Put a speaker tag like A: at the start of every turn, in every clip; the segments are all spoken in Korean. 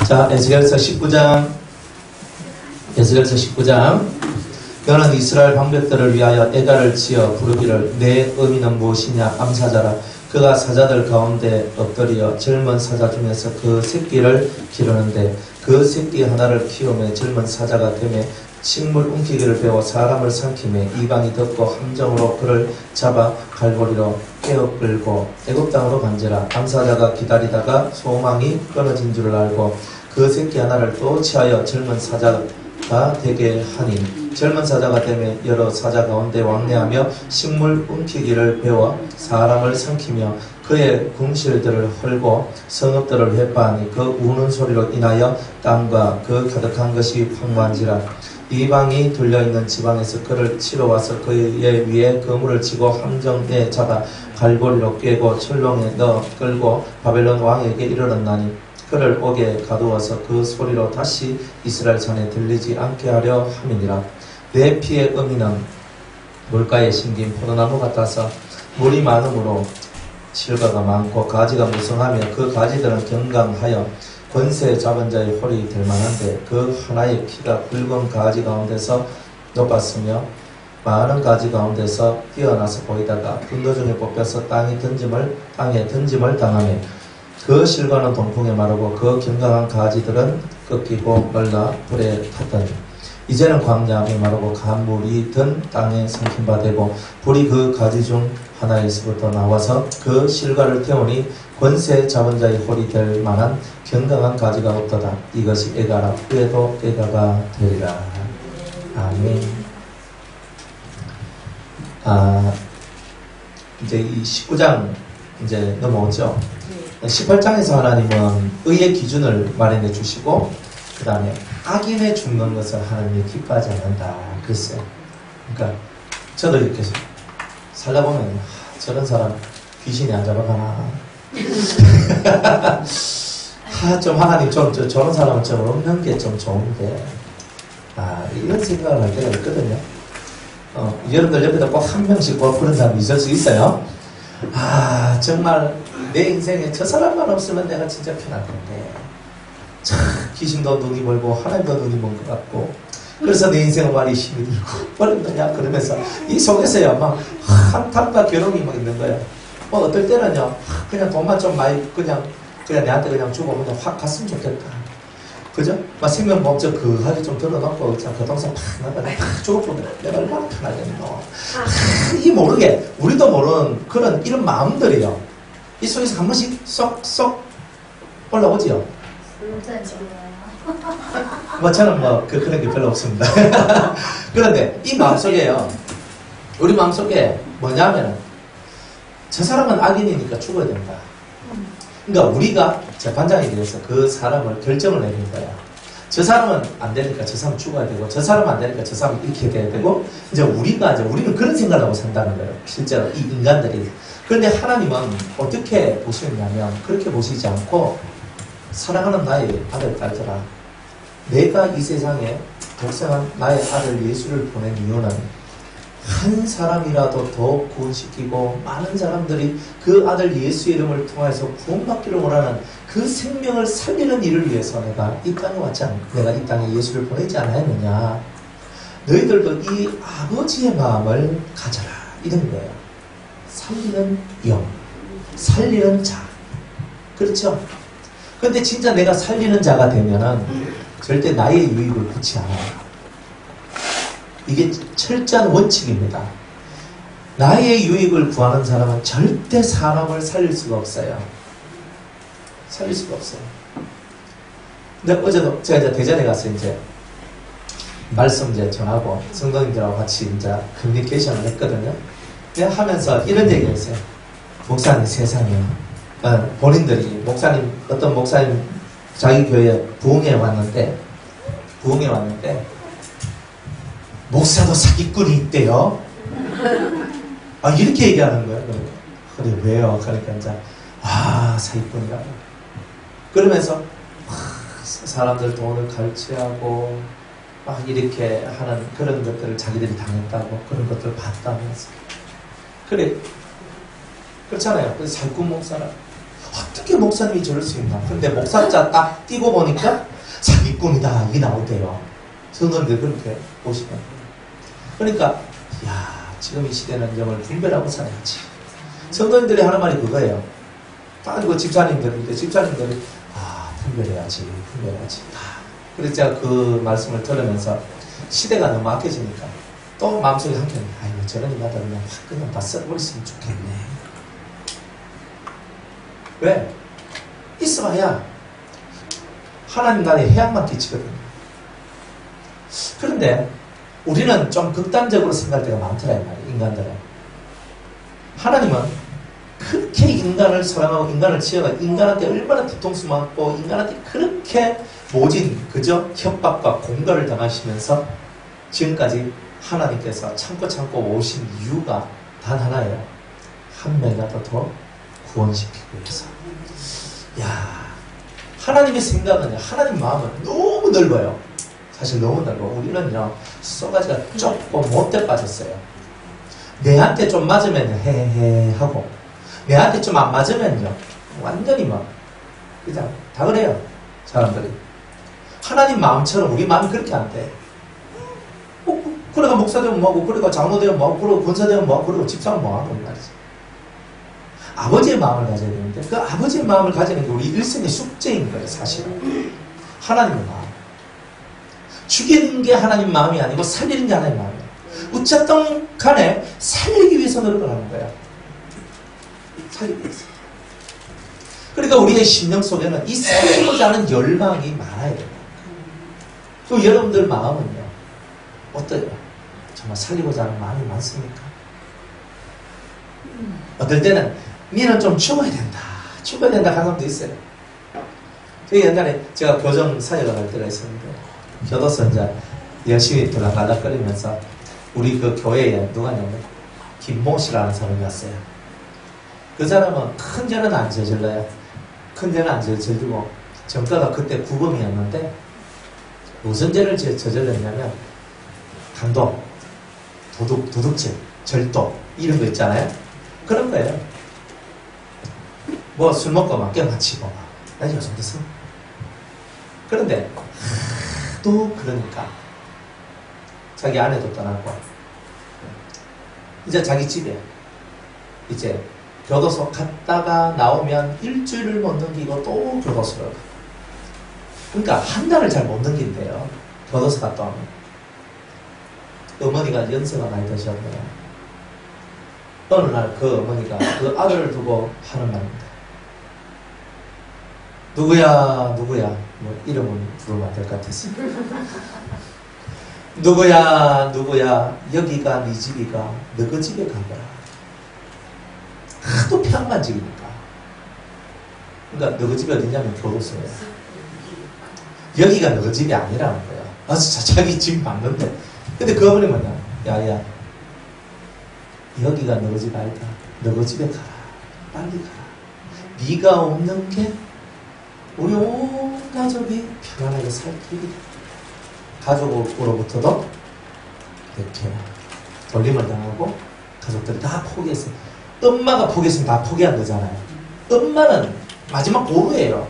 A: 자, 에스겔서 19장. 너는 이스라엘 방백들을 위하여 애가를 지어 부르기를 내 의미는 무엇이냐 암사자라. 그가 사자들 가운데 엎드려 젊은 사자 중에서 그 새끼를 기르는데 그 새끼 하나를 키우며 젊은 사자가 되며 식물 움키기를 배워 사람을 삼키며 이방이 듣고 함정으로 그를 잡아 갈고리로 깨어 끌고 애굽 땅으로 간지라. 암사자가 기다리다가 소망이 끊어진 줄을 알고 그 새끼 하나를 또 취하여 젊은 사자가 되게 하니 젊은 사자가 되며 여러 사자 가운데 왕래하며 식물 움키기를 배워 사람을 삼키며 그의 궁실들을 헐고 성읍들을 회파하니 그 우는 소리로 인하여 땅과 그 가득한 것이 황무한지라. 이방이 둘려있는 지방에서 그를 치러 와서 그의 위에 그물을 치고 함정에 잡아 갈고리로 꿰고 철롱에 넣어 끌고 바벨론 왕에게 이르렀나니 그를 옥에 가두어서 그 소리로 다시 이스라엘 산에 들리지 않게 하려 함이니라. 내 피의 의미는 물가에 심긴 포도나무 같아서 물이 많으므로 실과가 많고 가지가 무성하며 그 가지들은 경강하여 권세 잡은 자의 홀이 될 만한데 그 하나의 키가 굵은 가지 가운데서 높았으며 많은 가지 가운데서 뛰어나서 보이다가 분도 중에 뽑혀서 땅에 던짐을 당하며 그 실과는 동풍에 마르고 그 경강한 가지들은 꺾이고 말라 불에 탔더니 이제는 광야에 마르고 간물이 든 땅에 삼킨 바 되고 불이 그 가지 중 하나에서부터 나와서 그 실과를 태우니 권세 잡은 자의 홀이 될 만한 경강한 가지가 없도다. 이것이 애가라. 후에도 애가가 되리라. 아멘. 이제 이 19장 이제 넘어오죠. 18장에서 하나님은 의의 기준을 마련해 주시고 그 다음에 악인의 죽는 것을 하나님이 기뻐하지 않는다 그랬어요. 그러니까 저도 이렇게 살다 보면 저런 사람 귀신이 안 잡아가나 좀 하나님 저런 사람은 좀 없는 게 좀 좋은데 이런 생각을 할 때가 있거든요. 여러분들 옆에다 꼭 한 명씩 꼭 그런 사람이 있을 수 있어요. 정말 내 인생에 저 사람만 없으면 내가 진짜 편할 건데 참 귀신도 눈이 멀고 하나님도 눈이 먼 것 같고 그래서 내 인생은 말이 힘이 들고 어렵느냐 그러면서 이 속에서요 막 한탄과 괴로움이 막 있는 거예요. 어떨 때는요 그냥 돈만 좀 많이 그냥 내한테 그냥 주고 그냥 확 갔으면 좋겠다. 그죠? 막 생명법적 그하게 좀 들어놓고 그 동생 팍 나가 팍 죽어보면 내가 얼마나 편하겠노. 이 모르게 우리도 모르는 그런 이런 마음들이요 이 속에서 한 번씩 쏙쏙 올라오지요. 저는 그런 게 별로 없습니다. 그런데 이 마음속에요 우리 마음속에 뭐냐면 저 사람은 악인이니까 죽어야 된다. 그러니까 우리가 재판장에 대해서 그 사람을 결정을 내는 거야. 저 사람은 안 되니까 저 사람은 죽어야 되고 저 사람은 안 되니까 저 사람은 이렇게 돼야 되고 우리는 그런 생각을 하고 산다는 거예요. 실제로 이 인간들이. 그런데 하나님은 어떻게 보시느냐면 그렇게 보시지 않고 사랑하는 나의 아들 딸들아 내가 이 세상에 독생한 나의 아들 예수를 보낸 이유는 한 사람이라도 더 구원시키고 많은 사람들이 그 아들 예수의 이름을 통해서 구원받기를 원하는 그 생명을 살리는 일을 위해서 내가 이 땅에 왔지 않습니까? 내가 이 땅에 예수를 보내지 않았느냐. 너희들도 이 아버지의 마음을 가져라 이런 거예요. 살리는 영, 살리는 자. 그렇죠? 그런데 진짜 내가 살리는 자가 되면은 절대 나의 유익을 구치 않아요. 이게 철저한 원칙입니다. 나의 유익을 구하는 사람은 절대 사람을 살릴 수가 없어요. 살릴 수가 없어요. 근데 어제도 제가 이제 대전에 가서 이제 말씀 이제 전하고 성도님들하고 같이 이제 커뮤니케이션을 했거든요. 내가 하면서 이런 얘기를 했어요. 목사님 세상에 본인들이 어떤 목사님 자기 교회에 부흥회 왔는데 목사도 사기꾼이 있대요. 이렇게 얘기하는 거예요. 그래 왜요? 그러니까 이제 사기꾼이라고. 그러면서 사람들 돈을 갈취하고 막 이렇게 하는 그런 것들을 자기들이 당했다고 그런 것들을 봤다면서. 그래 그렇잖아요. 그래서 살군 목사라. 어떻게 목사님이 저럴 수 있나? 근데 목사자 딱 띄고 보니까 사기꾼이다. 이게 나오대요. 성도님들 그렇게 보시면. 그러니까, 지금 이 시대는 영을 분별하고 살아야지. 성도님들이 하는 말이 그거예요. 그 집사님들인데, 집사님들이, 분별해야지. 그래서 제가 그 말씀을 들으면서 시대가 너무 악해지니까 또 마음속에 한켠에, 저런 인간들 그냥 다 썰어버렸으면 좋겠네. 왜? 있어봐야 하나님 나라에 해악만 끼치거든요. 그런데 우리는 좀 극단적으로 생각할 때가 많더라, 이 말이에요, 인간들은. 하나님은 그렇게 인간을 사랑하고 인간을 지어가 인간한테 얼마나 뒤통수 맞고 인간한테 그렇게 모진, 그저 협박과 공갈을 당하시면서 지금까지 하나님께서 참고 오신 이유가 단 하나예요. 한 명이라도 더 구원시키기 위해서. 하나님의 생각은, 하나님 마음은 너무 넓어요. 사실 너무 넓어. 우리는요, 쏘가지가 좁고 못돼 빠졌어요. 내한테 좀 맞으면 헤헤 하고, 내한테 좀 안 맞으면요, 완전히 그냥 다 그래요. 사람들이. 하나님 마음처럼 우리 마음이 그렇게 안 돼. 그래가 목사 되면 뭐하고, 그래가 장로 되면 뭐하고, 그래가 권사 되면 뭐하고, 그래가 집사면 뭐하고, 말이지. 아버지의 마음을 가져야 되는데, 그 아버지의 마음을 가지는 게 우리 일생의 숙제인 거예요, 사실은. 하나님의 마음. 죽이는 게 하나님 마음이 아니고, 살리는 게 하나님 마음이에요. 어쨌든 간에 살리기 위해서 노력을 하는 거예요. 살리기 위해서. 그러니까 우리의 심령 속에는 이 살리고자 하는 열망이 많아야 돼요. 그 여러분들 마음은요, 어때요? 정말 살리고자 하는 마음이 많습니까? 어떨 때는 니는 좀 죽어야 된다 하는 사람도 있어요. 옛날에 제가 교정 사역을 할 때가 있었는데, 교도소 이제 열심히 들락날락거리면서 우리 그 교회에 누가냐면 김모 씨라는 사람이 왔어요. 그 사람은 큰 죄는 안 저질러요. 큰 죄는 안 저질고, 정가가 그때 구범이었는데 무슨 죄를 저질렀냐면 강도, 도둑질, 절도 이런 거 있잖아요. 그런 거예요. 뭐 술 먹고 막 껴맞히고 막 요즘 됐어. 그런데 또 그러니까 자기 아내도 떠나고 이제 자기 집에 이제 교도소 갔다가 나오면 일주일을 못 넘기고 또 교도소로 가. 그러니까 한 달을 잘 못 넘긴대요. 교도소 갔다 오면. 어머니가 연세가 많이 드셨네요. 어느 날 그 어머니가 그 아들을 두고 하는 말입니다. 누구야 뭐 이름은 부르면 안 될 것 같았어. 누구야 여기가 네 집이가 너그 집에 가거라. 하도 폐악만 지기니까. 그러니까 너그 집이 어디냐면 교도소예요. 여기가 너그 집이 아니라는 거야. 자기 집 맞는데. 근데 그 어머니 뭐냐, 야야 여기가 너그 집 아니다. 너그 집에 가라. 빨리 가라. 네가 없는 게 우리 온 가족이 편안하게 살 길이다. 가족으로부터도 이렇게 돌림을 당하고 가족들이 다 포기했어요. 엄마가 포기했으면 다 포기한 거잖아요. 엄마는 마지막 보루예요.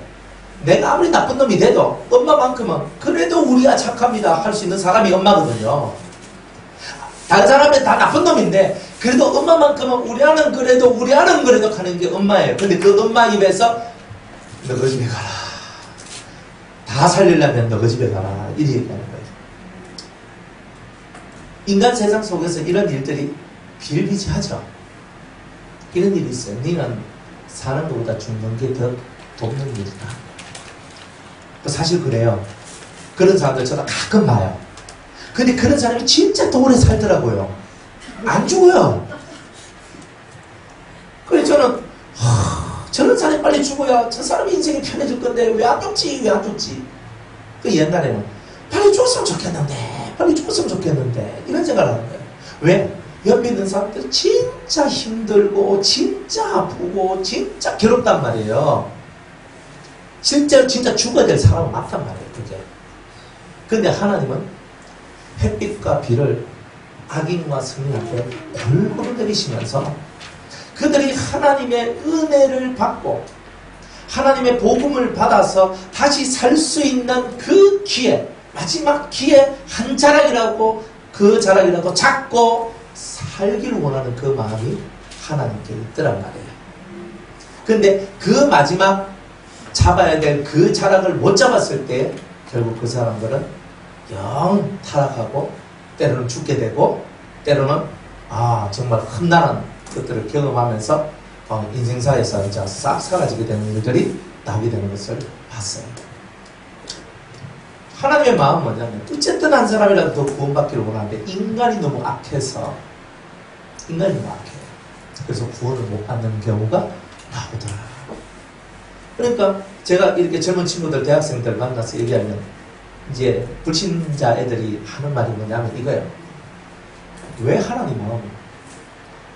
A: 내가 아무리 나쁜 놈이 돼도 엄마만큼은 그래도 우리가 착합니다 할 수 있는 사람이 엄마거든요. 다른 사람은 다 나쁜 놈인데 그래도 엄마만큼은 우리 아는 그래도 하는 게 엄마예요. 근데 그 엄마 입에서 너 그 집에 가라. 다 살리려면 너 그 집에 가라. 이렇게 얘기하는 거예요. 인간 세상 속에서 이런 일들이 비일비재하죠. 이런 일이 있어요. 너는 사는 것보다 죽는 게 더 돕는 일이다. 사실 그래요. 그런 사람들 저도 가끔 봐요. 근데 그런 사람이 진짜 더 오래 살더라고요. 안 죽어요. 그래서 저런 사람이 빨리 죽어야 저 사람의 인생이 편해질 건데 왜 안 죽지? 그 옛날에는 빨리 죽었으면 좋겠는데 이런 생각을 하는 거예요. 왜? 옆에 있는 사람들 진짜 힘들고 진짜 아프고 진짜 괴롭단 말이에요. 진짜 죽어야 될 사람은 맞단 말이에요. 그게. 근데 하나님은 햇빛과 비를 악인과 선인한테 골고루 내리시면서 그들이 하나님의 은혜를 받고 하나님의 복음을 받아서 다시 살 수 있는 그 기회, 마지막 기회 한 자락이라고, 그 자락이라도 잡고 살기를 원하는 그 마음이 하나님께 있더란 말이에요. 그런데 그 마지막 잡아야 될 그 자락을 못 잡았을 때 결국 그 사람들은 영 타락하고 때로는 죽게 되고 때로는 정말 험난한 것들을 경험하면서 인생사에서 이제 싹 사라지게 되는 일들이 나오게 되는 것을 봤어요. 하나님의 마음은 뭐냐면 어쨌든 한 사람이라도 더 구원받기를 원하는데 인간이 너무 악해요. 그래서 구원을 못 받는 경우가 나오더라. 그러니까 제가 이렇게 젊은 친구들, 대학생들 만나서 얘기하면 이제 불신자 애들이 하는 말이 뭐냐면 이거예요. 왜 하나님은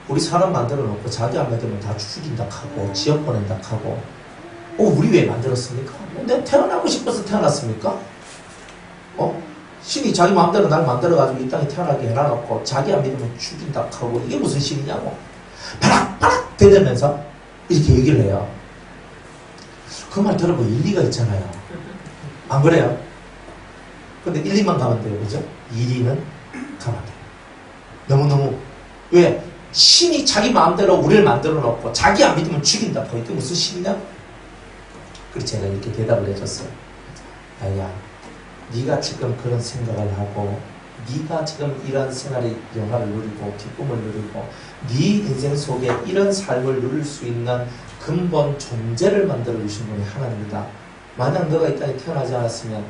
A: 우리 사람 만들어 놓고 자기 안 믿으면 다 죽인다 하고 지옥 보낸다 하고 우리 왜 만들었습니까? 내가 태어나고 싶어서 태어났습니까? 신이 자기 마음대로 날 만들어가지고 이 땅에 태어나게 해놔놓고 자기 안 믿으면 죽인다 하고 이게 무슨 신이냐고 바락바락 대들면서 이렇게 얘기를 해요. 그 말 들어보면 일리가 있잖아요. 안 그래요? 근데 1, 2만 가면 돼요. 그죠? 2, 2는 가면 돼요. 너무너무 왜? 신이 자기 마음대로 우리를 만들어 놓고 자기 안 믿으면 죽인다. 이게 무슨 신이냐? 그래서 제가 이렇게 대답을 해줬어요. 야, 네가 지금 그런 생각을 하고 네가 지금 이런 생활의 영화를 누리고 기쁨을 누리고 네 인생 속에 이런 삶을 누릴 수 있는 근본 존재를 만들어 주신 분이 하나님이다. 만약 너가 이 땅에 태어나지 않았으면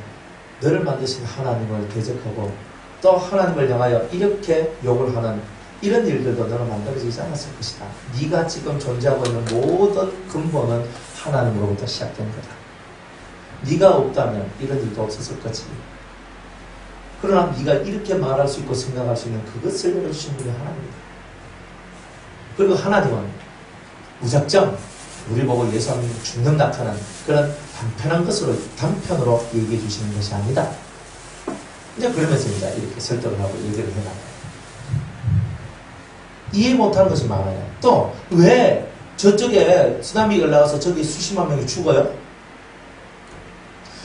A: 너를 만드신 하나님을 대적하고 또 하나님을 향하여 이렇게 욕을 하는 이런 일들도 너는 만들어지지 않았을 것이다. 네가 지금 존재하고 있는 모든 근본은 하나님으로부터 시작된 거다. 네가 없다면 이런 일도 없었을 거지. 그러나 네가 이렇게 말할 수 있고 생각할 수 있는 그것을 열어주신 분이 하나님이다. 그리고 하나님은 무작정 우리 보고 예수 안 믿고 죽는다 하는 그런 단편으로 얘기해 주시는 것이 아니다. 이제 그러면서 이제 이렇게 설득을 하고 얘기를 해나가요. 이해 못하는 것이 많아요. 또 왜 저쪽에 쓰나미가 올라와서 저기 수십만 명이 죽어요?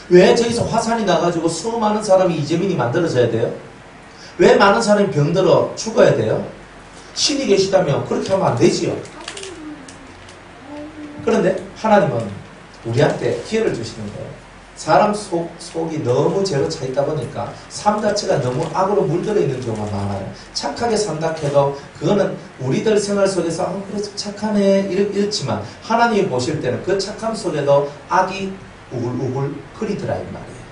A: 왜 저기서 화산이 나가지고 수많은 사람이 이재민이 만들어져야 돼요? 왜 많은 사람이 병들어 죽어야 돼요? 신이 계시다면 그렇게 하면 안 되지요. 그런데 하나님은 우리한테 기회를 주시는 거예요. 사람 속이 너무 죄로 차 있다 보니까 삶 자체가 너무 악으로 물들어 있는 경우가 많아요. 착하게 산다 해도 그거는 우리들 생활 속에서 그래서 착하네 이렇지만 하나님이 보실 때는 그 착함 속에도 악이 우글우글 끓이더라 이 말이에요.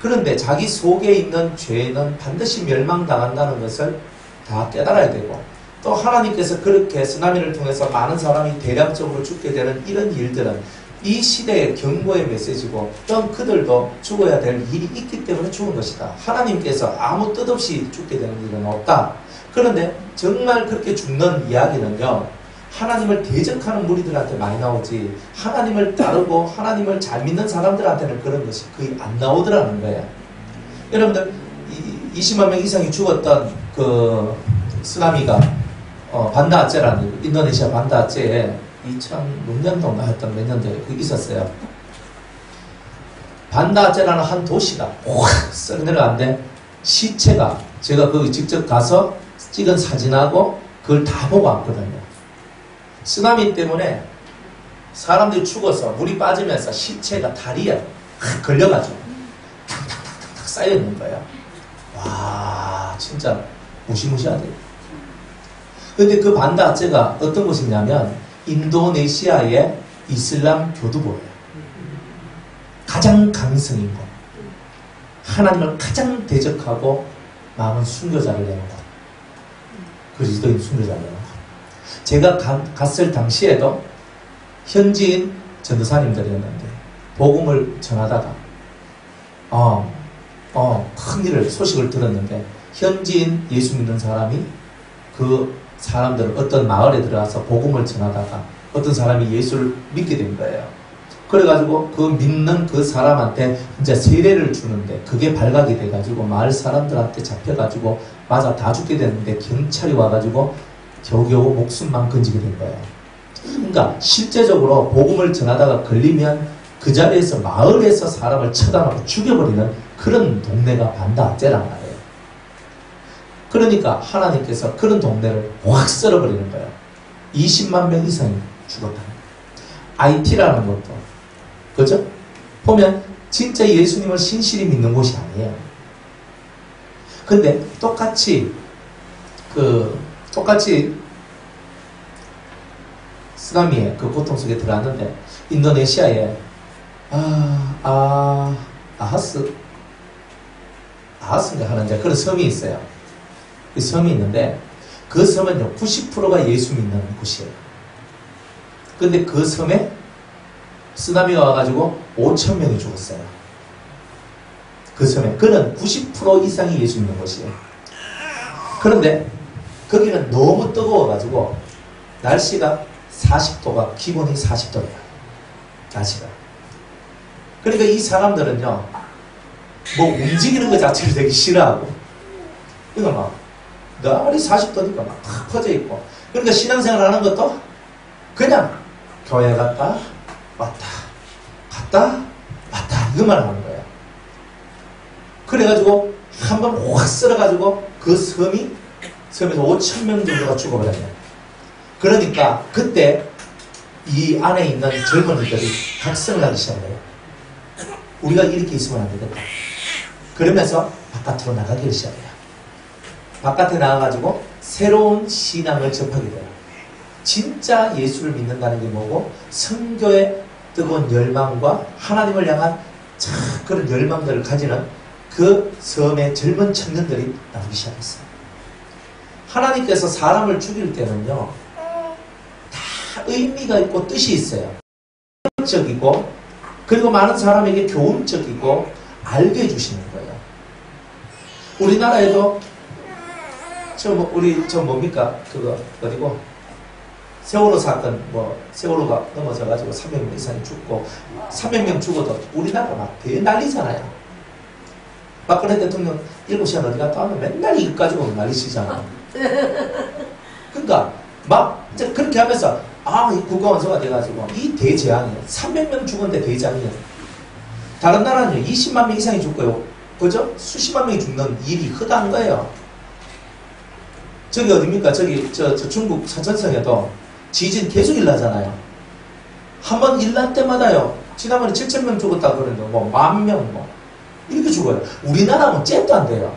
A: 그런데 자기 속에 있는 죄는 반드시 멸망당한다는 것을 다 깨달아야 되고 또 하나님께서 그렇게 쓰나미를 통해서 많은 사람이 대량적으로 죽게 되는 이런 일들은 이 시대의 경고의 메시지고 또 그들도 죽어야 될 일이 있기 때문에 죽은 것이다. 하나님께서 아무 뜻 없이 죽게 되는 일은 없다. 그런데 정말 그렇게 죽는 이야기는요. 하나님을 대적하는 무리들한테 많이 나오지 하나님을 따르고 하나님을 잘 믿는 사람들한테는 그런 것이 거의 안 나오더라는 거예요. 여러분들 20만 명 이상이 죽었던 그 쓰나미가 반다 아체라는 인도네시아 반다 아체에 2006년도인가 했던 몇 년도에 그 있었어요. 반다 아체라는 한 도시가 확 썩 내려갔는데 시체가 제가 거기 직접 가서 찍은 사진하고 그걸 다 보고 왔거든요. 쓰나미 때문에 사람들이 죽어서 물이 빠지면서 시체가 다리에 걸려가지고 탁탁탁탁 쌓여있는 거예요. 와 진짜 무시무시하대요. 근데 그 반다 아체가 어떤 곳이냐면 인도네시아의 이슬람 교두보예요. 가장 강성인 곳. 하나님을 가장 대적하고 많은 순교자를 내는 곳. 그리스도인 순교자를 내는 곳. 제가 갔을 당시에도 현지인 전도사님들이었는데 복음을 전하다가 큰 일을 소식을 들었는데 현지인 예수 믿는 사람이 그 사람들은 어떤 마을에 들어가서 복음을 전하다가 어떤 사람이 예수를 믿게 된 거예요. 그래가지고 그 믿는 그 사람한테 이제 세례를 주는데 그게 발각이 돼가지고 마을 사람들한테 잡혀가지고 맞아 다 죽게 됐는데 경찰이 와가지고 겨우겨우 목숨만 건지게 된 거예요. 그러니까 실제적으로 복음을 전하다가 걸리면 그 자리에서 마을에서 사람을 처단하고 죽여버리는 그런 동네가 반다악재란 말이에요. 그러니까 하나님께서 그런 동네를 확 썰어버리는 거예요. 20만 명 이상이 죽었다. IT라는 것도 그죠? 보면 진짜 예수님을 신실히 믿는 곳이 아니에요. 근데 똑같이 쓰나미의 그 고통 속에 들어갔는데 인도네시아에 아하스인가 하는 그런 섬이 있어요. 그 섬이 있는데 그 섬은요 90%가 예수 믿는 곳이에요. 근데 그 섬에 쓰나미가 와가지고 5천 명이 죽었어요. 그 섬에 그는 90% 이상이 예수 믿는 곳이에요. 그런데 거기는 너무 뜨거워가지고 날씨가 40도가 기본이 40도래요. 날씨가. 그러니까 이 사람들은요 뭐 움직이는 것 자체를 되게 싫어하고 그러니까 막 날이 40도니까 막 탁 퍼져 있고 그러니까 신앙생활 하는 것도 그냥 교회 갔다 왔다 갔다 왔다 이것만 하는 거예요. 그래가지고 한번 확 쓸어가지고 그 섬에서 5천 명 정도가 죽어버렸네요. 그러니까 그때 이 안에 있는 젊은이들이 각성을 하기 시작해요. 우리가 이렇게 있으면 안 되겠다. 그러면서 바깥으로 나가기 시작해요. 바깥에 나가가지고 새로운 신앙을 접하게 돼요. 진짜 예수를 믿는다는 게 뭐고 선교의 뜨거운 열망과 하나님을 향한 그런 열망들을 가지는 그 섬의 젊은 청년들이 나오기 시작했어요. 하나님께서 사람을 죽일 때는요 다 의미가 있고 뜻이 있어요. 적이고 그리고 많은 사람에게 교훈적이고 알게 해주시는 거예요. 우리나라에도 뭡니까 그거 어디고 세월호 사건 세월호가 넘어져가지고 300명 이상이 죽고 300명 죽어도 우리나라가 막 대난리잖아요. 박근혜 대통령 7시간 어디 갔다 오면 맨날 이거 가지고 난리치잖아. 그러니까 막 이제 그렇게 하면서 이 국가원수가 돼가지고 이 대재앙이에요. 300명 죽었는데 대재앙이에요. 다른 나라는요 20만 명 이상이 죽고요. 그죠? 수십만 명이 죽는 일이 흔한 거예요. 저기 어딥니까? 저 중국 사천성에도 지진 계속 일나잖아요. 한번 일날 때마다요. 지난번에 7,000명 죽었다 그러는데 뭐 10,000명 이렇게 죽어요. 우리나라는 잽도 안 돼요.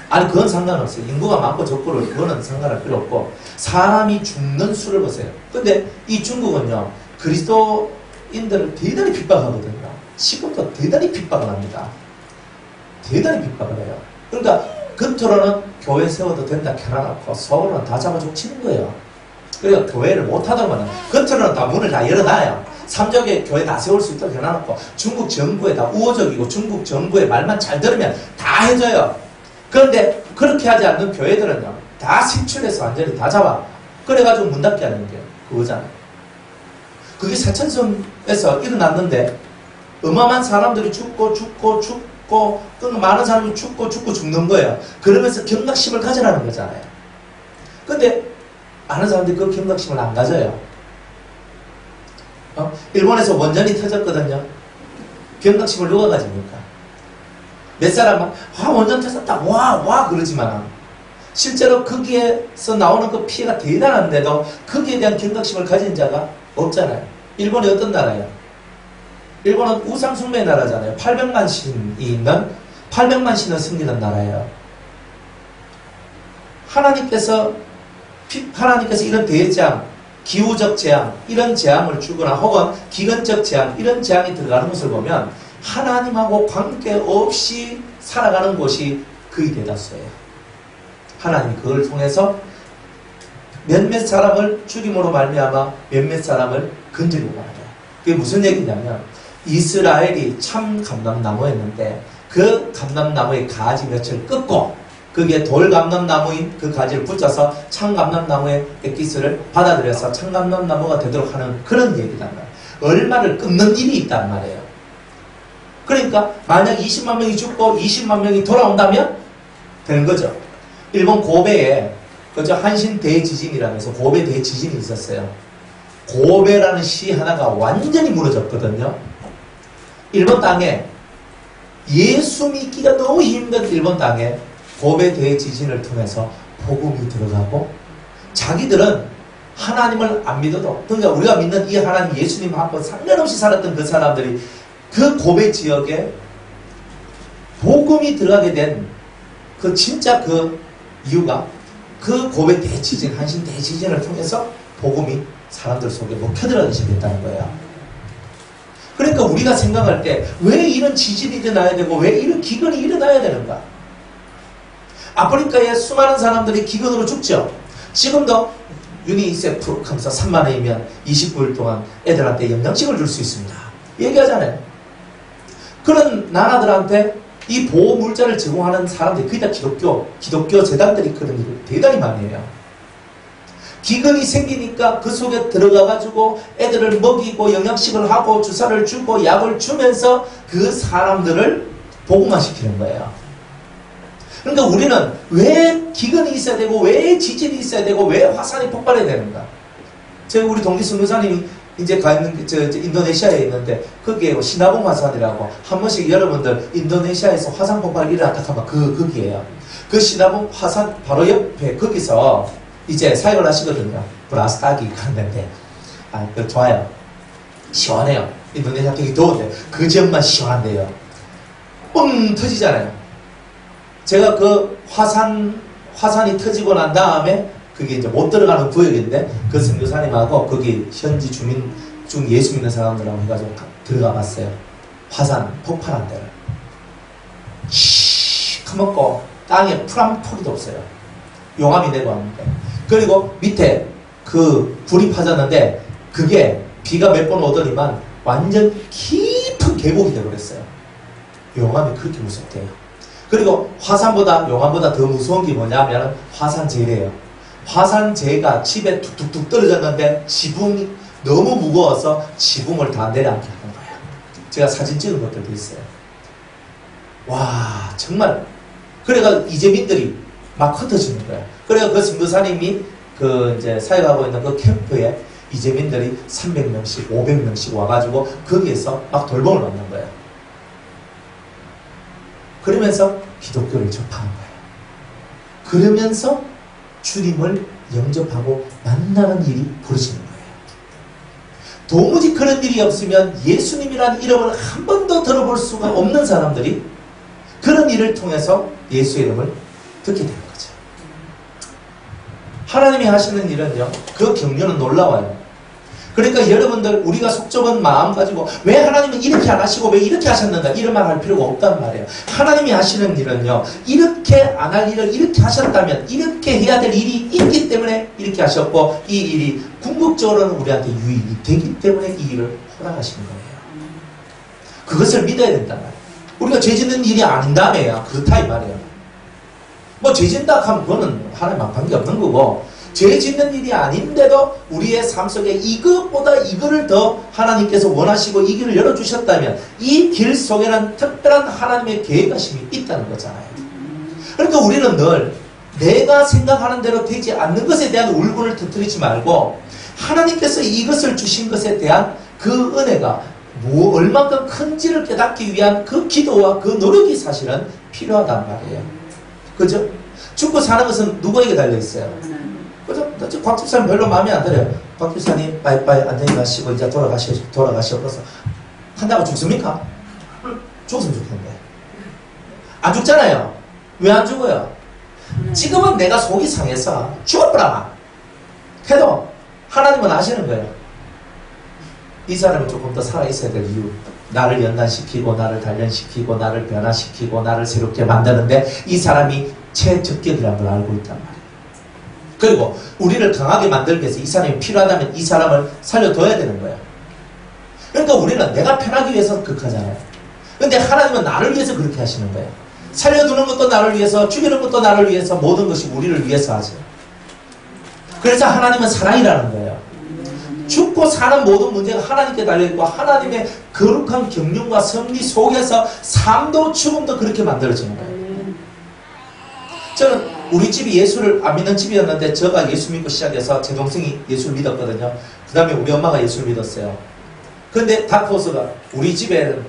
A: 아니 그건 상관없어요. 인구가 많고 적고를 그거는 상관할 필요 없고 사람이 죽는 수를 보세요. 근데 이 중국은요 그리스도인들을 대단히 핍박하거든요. 지금도 대단히 핍박을 합니다. 대단히 핍박을 해요. 그러니까 겉으로는 교회 세워도 된다 켜놔놓고 속으로는 다 잡아주고 치는 거예요. 그러니까 교회를 못하다면 겉으로는 다 문을 다 열어놔요. 삼적에 교회 다 세울 수 있도록 해놔놓고 중국 정부에 다 우호적이고 중국 정부의 말만 잘 들으면 다 해줘요. 그런데 그렇게 하지 않는 교회들은요 다 색출해서 완전히 다 잡아 그래가지고 문 닫게 하는 게 그거잖아요. 그게 사천성에서 일어났는데 어마어마한 사람들이 죽고 많은 사람이 죽고 죽는 거예요. 그러면서 경각심을 가져라는 거잖아요. 근데 많은 사람들이 그 경각심을 안 가져요. 일본에서 원전이 터졌거든요. 경각심을 누가 가집니까? 몇 사람은 원전 터졌다 와 그러지만 실제로 거기에서 나오는 그 피해가 대단한데도 거기에 대한 경각심을 가진 자가 없잖아요. 일본이 어떤 나라예요? 일본은 우상 숭배의 나라잖아요. 800만 신이 있는 800만 신을 섬기는 나라예요. 하나님께서 이런 대재앙, 기후적 재앙, 이런 재앙을 주거나 혹은 기근적 재앙, 이런 재앙이 들어가는 것을 보면 하나님하고 관계없이 살아가는 곳이 거의 대다수예요. 하나님이 그걸 통해서 몇몇 사람을 죽임으로 말미암아 몇몇 사람을 건지려고 하는 거예요. 그게 무슨 얘기냐면 이스라엘이 참 감람나무였는데 그 감람나무의 가지 볕을 끊고 거기에 돌감람나무인 그 가지를 붙여서 참감람나무의 액기스를 받아들여서 참감람나무가 되도록 하는 그런 얘기단 말이에요. 얼마를 끊는 일이 있단 말이에요. 그러니까 만약 20만 명이 죽고 20만 명이 돌아온다면 되는 거죠. 일본 고베에 그죠? 한신 대지진이라면서 고베 대지진이 있었어요. 고베라는 시 하나가 완전히 무너졌거든요. 일본 땅에 예수 믿기가 너무 힘든 일본 땅에 고베 대지진을 통해서 복음이 들어가고 자기들은 하나님을 안 믿어도 그러니까 우리가 믿는 이 하나님 예수님하고 상관없이 살았던 그 사람들이 그 고베 지역에 복음이 들어가게 된 그 진짜 그 이유가 그 고베 대지진, 한신 대지진을 통해서 복음이 사람들 속에 먹혀들어가기 시작했다는 거예요. 그러니까 우리가 생각할 때 왜 이런 지진이 일어나야 되고 왜 이런 기근이 일어나야 되는가? 아프리카에 수많은 사람들이 기근으로 죽죠. 지금도 유니세프 하면서 3만 원이면 29일 동안 애들한테 영양식을 줄 수 있습니다. 얘기하잖아요. 그런 나라들한테 이 보호물자를 제공하는 사람들이 그게 다 기독교 재단들이 그런 일을 대단히 많이 해요. 기근이 생기니까 그 속에 들어가가지고 애들을 먹이고 영양식을 하고 주사를 주고 약을 주면서 그 사람들을 복음화시키는 거예요. 그러니까 우리는 왜 기근이 있어야 되고 왜 지진이 있어야 되고 왜 화산이 폭발해야 되는가? 제가 우리 동기 선교사님이 이제 가 있는 인도네시아에 있는데 거기에 시나봉 화산이라고 한 번씩 여러분들 인도네시아에서 화산 폭발이 일어났다 하면 거기에요. 그 시나봉 화산 바로 옆에 거기서 이제 사역을 하시거든요. 브라스타기 갔는데 그 좋아요. 시원해요. 인도네시아 되게 더운데 그 지역만 시원한데요. 뻥 터지잖아요. 제가 그 화산이 터지고 난 다음에 그게 이제 못 들어가는 구역인데 그 선교사님하고 거기 현지 주민 중 예수 믿는 사람들하고 해가지고 들어가 봤어요. 화산 폭발한 데를. 시커멓고 땅에 풀 한 포기도 없어요. 용암이 되고 왔는데. 그리고 밑에 그 불이 파졌는데 그게 비가 몇 번 오더니만 완전 깊은 계곡이 되어버렸어요. 용암이 그렇게 무섭대요. 그리고 화산보다 용암보다 더 무서운 게 뭐냐면 화산재래예요. 화산재가 집에 툭툭툭 떨어졌는데 지붕이 너무 무거워서 지붕을 다 내려앉게 하는 거예요. 제가 사진 찍은 것들도 있어요. 와 정말 그래가 이재민들이 막 흩어지는 거예요. 그래서 그 선교사님이 그 이제 사역하고 있는 그 캠프에 이재민들이 300명씩 500명씩 와가지고 거기에서 막 돌봄을 받는 거예요. 그러면서 기독교를 접하는 거예요. 그러면서 주님을 영접하고 만나는 일이 벌어지는 거예요. 도무지 그런 일이 없으면 예수님이라는 이름을 한 번도 들어볼 수가 없는 사람들이 그런 일을 통해서 예수의 이름을 듣게 되는 거죠. 하나님이 하시는 일은요, 그 경륜은 놀라워요. 그러니까 여러분들 우리가 속 좁은 마음 가지고 왜 하나님은 이렇게 안 하시고 왜 이렇게 하셨는가 이런 말 할 필요가 없단 말이에요. 하나님이 하시는 일은요, 이렇게 안 할 일을 이렇게 하셨다면 이렇게 해야 될 일이 있기 때문에 이렇게 하셨고 이 일이 궁극적으로는 우리한테 유익이 되기 때문에 이 일을 허락하시는 거예요. 그것을 믿어야 된단 말이에요. 우리가 죄 짓는 일이 아닌다며요. 그렇다 이 말이에요. 뭐 죄 짓다 하면 그거는 하나님과 관계없는 거고 죄 짓는 일이 아닌데도 우리의 삶 속에 이것보다 이거를 더 하나님께서 원하시고 이 길을 열어주셨다면 이 길 속에는 특별한 하나님의 계획하심이 있다는 거잖아요. 그러니까 우리는 늘 내가 생각하는 대로 되지 않는 것에 대한 울분을 터뜨리지 말고 하나님께서 이것을 주신 것에 대한 그 은혜가 얼만큼 큰지를 깨닫기 위한 그 기도와 그 노력이 사실은 필요하단 말이에요. 그죠? 죽고 사는 것은 누구에게 달려있어요? 그죠? 곽 집사님 별로 마음에 안 들어요. 곽 집사님 빠이빠이 안녕히 가시고 이제 돌아가시오. 그래서 한다고 죽습니까? 죽었으면 좋겠는데. 안 죽잖아요. 왜 안 죽어요? 지금은 내가 속이 상해서 죽어버라. 해도 하나님은 아시는 거예요. 이 사람은 조금 더 살아있어야 될 이유. 나를 연단시키고 나를 단련시키고 나를 변화시키고 나를 새롭게 만드는데 이 사람이 최적격이라는 걸 알고 있단 말이에요. 그리고 우리를 강하게 만들기 위해서 이 사람이 필요하다면 이 사람을 살려둬야 되는 거예요. 그러니까 우리는 내가 편하기 위해서 극하잖아요. 근데 하나님은 나를 위해서 그렇게 하시는 거예요. 살려두는 것도 나를 위해서, 죽이는 것도 나를 위해서, 모든 것이 우리를 위해서 하죠. 그래서 하나님은 사랑이라는 거예요. 죽고 사는 모든 문제가 하나님께 달려있고 하나님의 거룩한 경륜과 섭리 속에서 삶도 죽음도 그렇게 만들어지는 거예요. 저는 우리 집이 예수를 안 믿는 집이었는데 저가 예수 믿고 시작해서 제 동생이 예수를 믿었거든요. 그 다음에 우리 엄마가 예수를 믿었어요. 근데 다크호스가 우리 집에는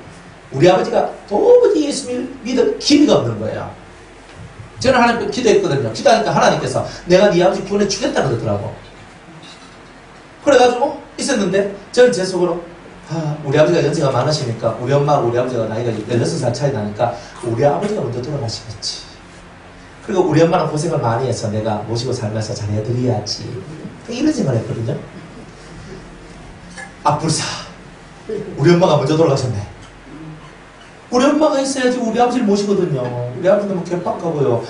A: 우리 아버지가 도무지 예수 믿을 기미가 없는 거예요. 저는 하나님께 기도했거든요. 기도하니까 하나님께서 내가 네 아버지 구원해 주겠다 그러더라고. 그래가지고 있었는데 저는 제 속으로 우리 아버지가 연세가 많으시니까 우리 엄마하고 우리 아버지가 나이가 16살 차이 나니까 우리 아버지가 먼저 돌아가시겠지. 그리고 우리 엄마는 고생을 많이 해서 내가 모시고 살면서 잘해드려야지. 이런 생각을 했거든요. 불사. 우리 엄마가 먼저 돌아가셨네. 우리 엄마가 있어야지 우리 아버지를 모시거든요. 우리 아버지 너무 개빡하고요.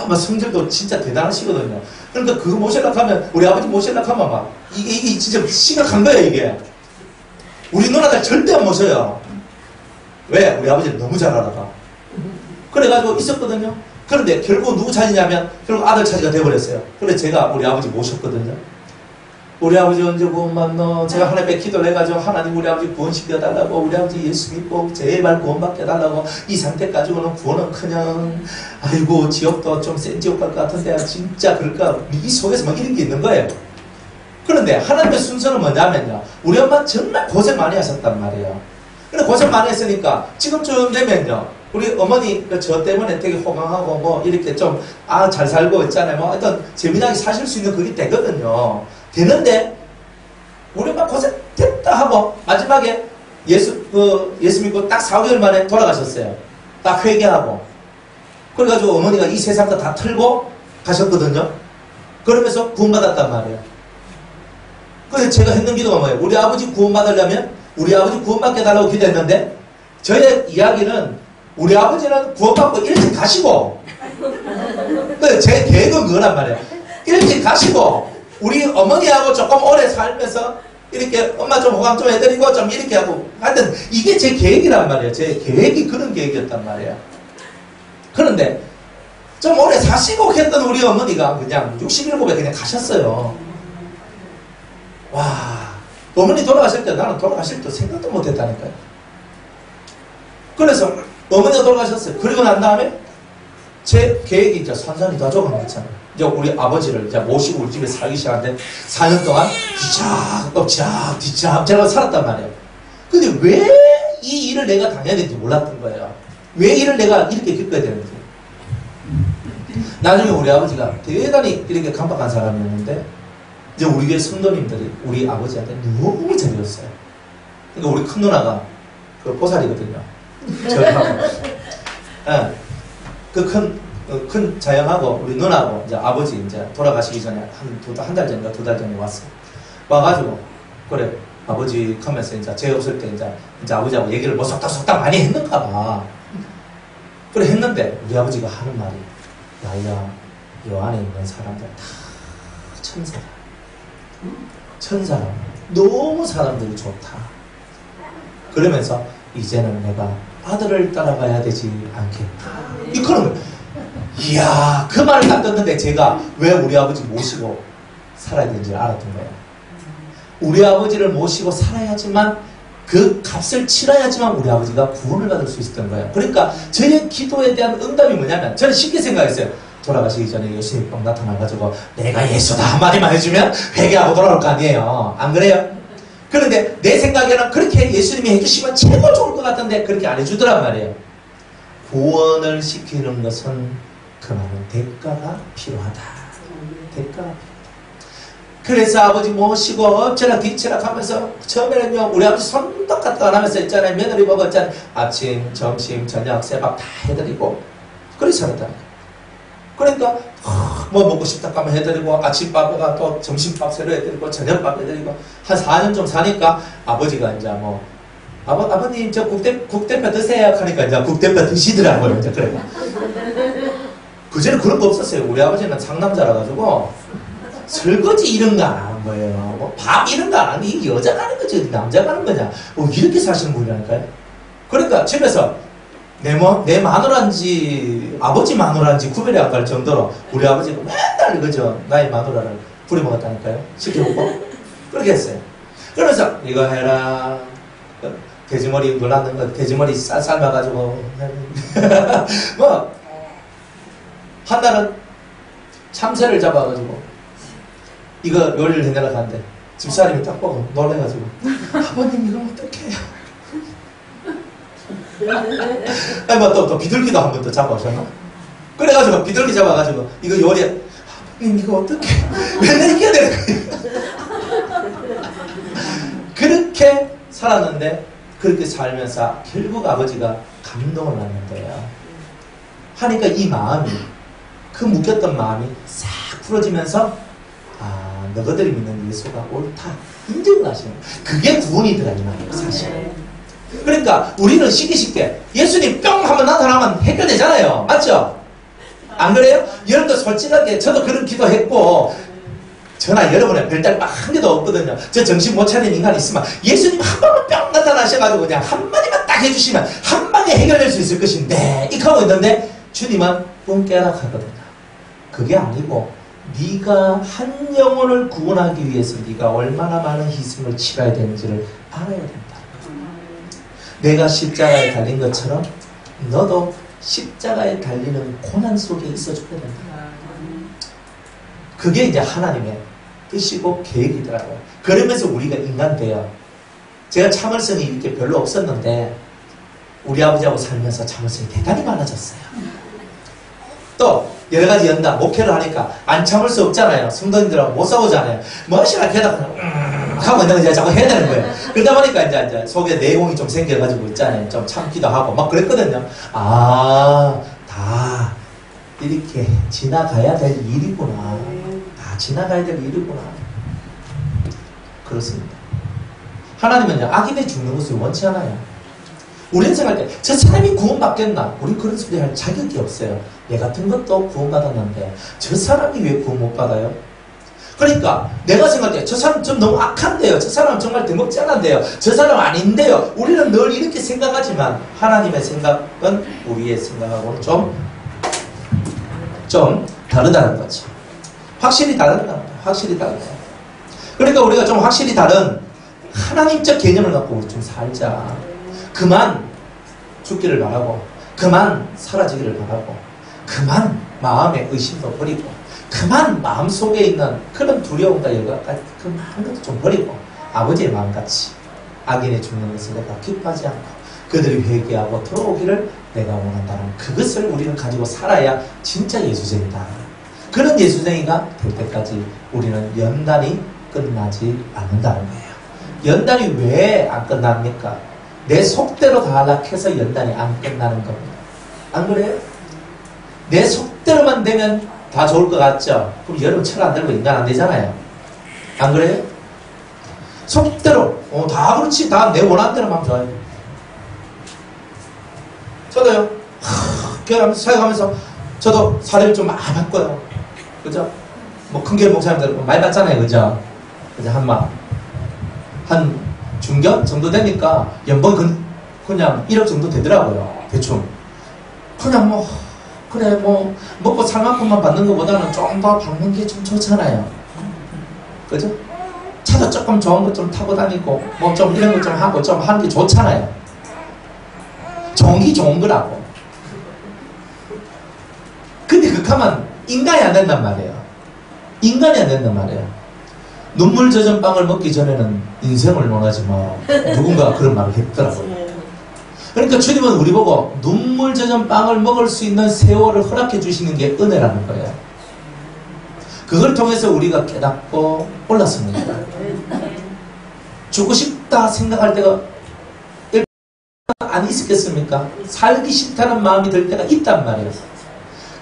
A: 막 성질도 진짜 대단하시거든요. 그러니까 그거 모시려고 하면, 우리 아버지 모시려고 하면 이게 진짜 심각한 거예요, 이게. 우리 누나들 절대 안 모셔요. 왜? 우리 아버지를 너무 잘 알아가. 그래가지고 있었거든요. 그런데 결국 누구 차지냐면, 결국 아들 차지가 돼버렸어요. 그래서 제가 우리 아버지 모셨거든요. 우리 아버지 언제 구원 받노? 제가 하나님께 기도를 해가지고 하나님 우리 아버지 구원시켜달라고, 우리 아버지 예수 믿고 제발 구원받게 해달라고. 이 상태 가지고는 구원은 그냥 아이고 지옥도 좀 센 지옥 갈 것 같은데 진짜 그럴까? 이 속에서 막 이런 게 있는 거예요. 그런데 하나님의 순서는 뭐냐면요, 우리 엄마 정말 고생 많이 하셨단 말이에요. 근데 고생 많이 했으니까 지금쯤 되면요, 우리 어머니 저 때문에 되게 호강하고 뭐 이렇게 좀 잘 살고 있잖아요. 뭐 어떤 재미나게 사실 수 있는 그게 되거든요. 되는데 우리 엄마 고생 됐다 하고 마지막에 예수 믿고 딱 4개월 만에 돌아가셨어요. 딱 회개하고. 그래가지고 어머니가 이 세상도 다 틀고 가셨거든요. 그러면서 구원받았단 말이에요. 그래서 제가 했는 기도가 뭐예요? 우리 아버지 구원받으려면 우리 아버지 구원받게 해달라고 기도했는데, 저의 이야기는 우리 아버지는 구원받고 일찍 가시고, 제 계획은 그거란 말이에요. 일찍 가시고 우리 어머니하고 조금 오래 살면서 이렇게 엄마 좀 호강 좀 해드리고 좀 이렇게 하고, 하여튼 이게 제 계획이란 말이에요. 제 계획이 그런 계획이었단 말이에요. 그런데 좀 오래 사시고 했던 우리 어머니가 그냥 67에 그냥 가셨어요. 와, 어머니 돌아가실 때 나는 돌아가실 때 생각도 못 했다니까요. 그래서 어머니가 돌아가셨어요. 그리고 난 다음에 제 계획이 이제 산산이 다 적은 거잖아요. 이제 우리 아버지를 이제 모시고 우리 집에 살기 시작하는데 4년 동안 뒤짝 제가 살았단 말이에요. 근데 왜 이 일을 내가 당해야 되는지 몰랐던 거예요. 왜 일을 내가 이렇게 겪어야 되는지. 나중에 우리 아버지가 대단히 이렇게 강박한 사람이었는데, 이제 우리 교회 성도님들이 우리 아버지한테 너무 잘해줬어요. 그러니까 우리 큰 누나가 그 보살이거든요. 저하고. 그 큰 자영하고 우리 누나하고 이제 아버지 이제 돌아가시기 전에 한 달 전인가 2달 전에 왔어요. 와가지고, 그래, 아버지 가면서 이제 제가 없을 때 이제 아버지하고 얘기를 뭐 속닥속닥 많이 했는가 봐. 그래 했는데 우리 아버지가 하는 말이, 야야, 요 안에 있는 사람들 다 천사라. 천사라. 너무 사람들이 좋다. 그러면서 이제는 내가 아들을 따라가야 되지 않겠다. 이거는, 이야, 그 말을 딱 듣는데 제가 왜 우리 아버지 모시고 살아야 되는지 알았던 거예요. 우리 아버지를 모시고 살아야지만, 그 값을 치러야지만 우리 아버지가 구원을 받을 수 있었던 거예요. 그러니까 저의 기도에 대한 응답이 뭐냐면, 저는 쉽게 생각했어요. 돌아가시기 전에 예수님이 뻥 나타나가지고 내가 예수다 한마디만 해주면 회개하고 돌아올 거 아니에요. 안 그래요? 그런데 내 생각에는 그렇게 예수님이 해주시면 최고 좋을 것 같은데 그렇게 안 해주더란 말이에요. 구원을 시키는 것은 그 많은 대가가 필요하다. 대가가 필요하다. 그래서 아버지 모시고 엎치락 뒤치락 하면서, 처음에는요 우리 아버지 손도 갖다 안 하면서 있잖아요. 며느리 먹었잖아요. 아침, 점심, 저녁, 새밥 다 해드리고 그렇게 살았다니까. 그러니까 뭐 먹고 싶다 하면 해드리고, 아침밥에가 또 점심밥 새로 해드리고 저녁밥 해드리고, 한 4년 좀 사니까 아버지가 이제 뭐 아버님 저 국대뼈 드세요 하니까 이제 국대뼈 드시더라고요. 이제 그래. 그전에 그런 거 없었어요. 우리 아버지는 상남자라 가지고 설거지 이런 거 안 하는 거예요. 뭐 밥 이런 거 안 하는, 이게 여자가 하는 거지 남자가 하는 거냐. 이렇게 사시는 분이라니까요. 그러니까 집에서 내 마누라인지 아버지 마누라인지 구별이 안 갈 정도로 우리 아버지가 맨날 그죠, 나의 마누라를 부려먹었다니까요. 시켜먹고 그렇게 했어요. 그러면서 이거 해라, 돼지머리 놀랐는 거 돼지머리 삶아가지고 뭐 한날은 참새를 잡아가지고 이거 요리를 해내려고 하는데 집사람이 딱 보고 놀래가지고 아버님 이거 어떡해요? 아니 또 비둘기도 한 번 더 잡아오셨나? 그래가지고 비둘기 잡아가지고 이거 요리 아버님 이거 어떡해? 맨날 이겨야 되는 거예요. 그렇게 살았는데 그렇게 살면서 결국 아버지가 감동을 받는거예요. 하니까 이 마음이 그 묶였던 마음이 싹 풀어지면서 아 너희들이 믿는 예수가 옳다 인정을 하시는 거예요. 그게 구원이더라 이 말이에요 사실. 그러니까 우리는 쉽게 예수님 뿅 하면 나타나면 해결되잖아요. 맞죠? 안 그래요? 여러분도 솔직하게 저도 그런 기도했고 저나 여러분의 별다른 한 개도 없거든요. 저 정신 못 차리는 인간이 있으면 예수님 한 방울 뿅 나타나셔가지고 그냥 한마디만 딱 해주시면 한 방에 해결될 수 있을 것인데 이렇게 하고 있는데 주님은 꿈 깨락하거든요. 그게 아니고 네가 한 영혼을 구원하기 위해서 네가 얼마나 많은 희생을 치러야 되는지를 알아야 된다. 내가 십자가에 달린 것처럼 너도 십자가에 달리는 고난 속에 있어줘야 된다. 그게 이제 하나님의 뜻이고 계획이더라고요. 그러면서 우리가 인간 돼요. 제가 참을성이 이렇게 별로 없었는데 우리 아버지하고 살면서 참을성이 대단히 많아졌어요. 또 여러 가지 연단, 목회를 하니까 안 참을 수 없잖아요. 성도님들하고 못 싸우잖아요. 뭐시나 게다가 하고 있는 거 이제 자꾸 해야 되는 거예요. 그러다 보니까 이제 속에 내공이 좀 생겨가지고 있잖아요. 좀 참기도 하고 막 그랬거든요. 아, 다 이렇게 지나가야 될 일이구나. 다 지나가야 될 일이구나. 그렇습니다. 하나님은요, 악인의 죽는 것을 원치 않아요. 우리는 생각할 때, 저 사람이 구원받겠나? 우리 그런 소리 할 자격이 없어요. 얘 같은 것도 구원받았는데, 저 사람이 왜 구원 못 받아요? 그러니까, 내가 생각할 때, 저 사람 좀 너무 악한데요. 저 사람 정말 대먹지 않은데요. 저 사람 아닌데요. 우리는 늘 이렇게 생각하지만, 하나님의 생각은 우리의 생각하고는 좀 다르다는 거죠. 확실히 다르다는 거예요. 확실히 다르다. 그러니까 우리가 좀 확실히 다른 하나님적 개념을 갖고 우리 좀 살자. 그만 죽기를 바라고, 그만 사라지기를 바라고, 그만 마음의 의심도 버리고, 그만 마음속에 있는 그런 두려움과 열과까지 그 많은 것도 좀 버리고, 아버지의 마음같이 악인의 죽는 것을 내가 기뻐하지 않고 그들이 회개하고 돌아오기를 내가 원한다는 그것을 우리는 가지고 살아야 진짜 예수쟁이다. 그런 예수쟁이가 될 때까지 우리는 연단이 끝나지 않는다는 거예요. 연단이 왜 안 끝납니까? 내 속대로 다 하락해서 연단이 안 끝나는 겁니다. 안 그래요? 내 속대로만 되면 다 좋을 것 같죠? 그럼 여러분 철 안 들고 인간 안 되잖아요. 안 그래요? 속대로 다 그렇지. 다 내 원하는 대로만 하면 좋아요. 저도요. 교회하면서 사역하면서 저도 사례를 좀 많이 봤고요. 그죠? 뭐 큰교회 목사님들 많이 봤잖아요. 그죠? 그죠? 한 중견 정도 되니까 연봉이 그냥 1억 정도 되더라고요. 대충. 그냥 뭐 그래 뭐 먹고 살 만큼만 받는 것보다는 좀 더 받는 게 좀 좋잖아요. 그죠? 차도 조금 좋은 거 좀 타고 다니고 뭐 좀 이런 거 좀 하고 좀 하는 게 좋잖아요. 좋은 게 좋은 거라고. 근데 그하면 인간이 안 된단 말이에요. 인간이 안 된단 말이에요. 눈물 젖은 빵을 먹기 전에는 인생을 논하지 마. 누군가 그런 말을 했더라고요. 그러니까 주님은 우리 보고 눈물 젖은 빵을 먹을 수 있는 세월을 허락해 주시는 게 은혜라는 거예요. 그걸 통해서 우리가 깨닫고 올랐습니다. 죽고 싶다 생각할 때가 안 있었겠습니까? 살기 싫다는 마음이 들 때가 있단 말이에요.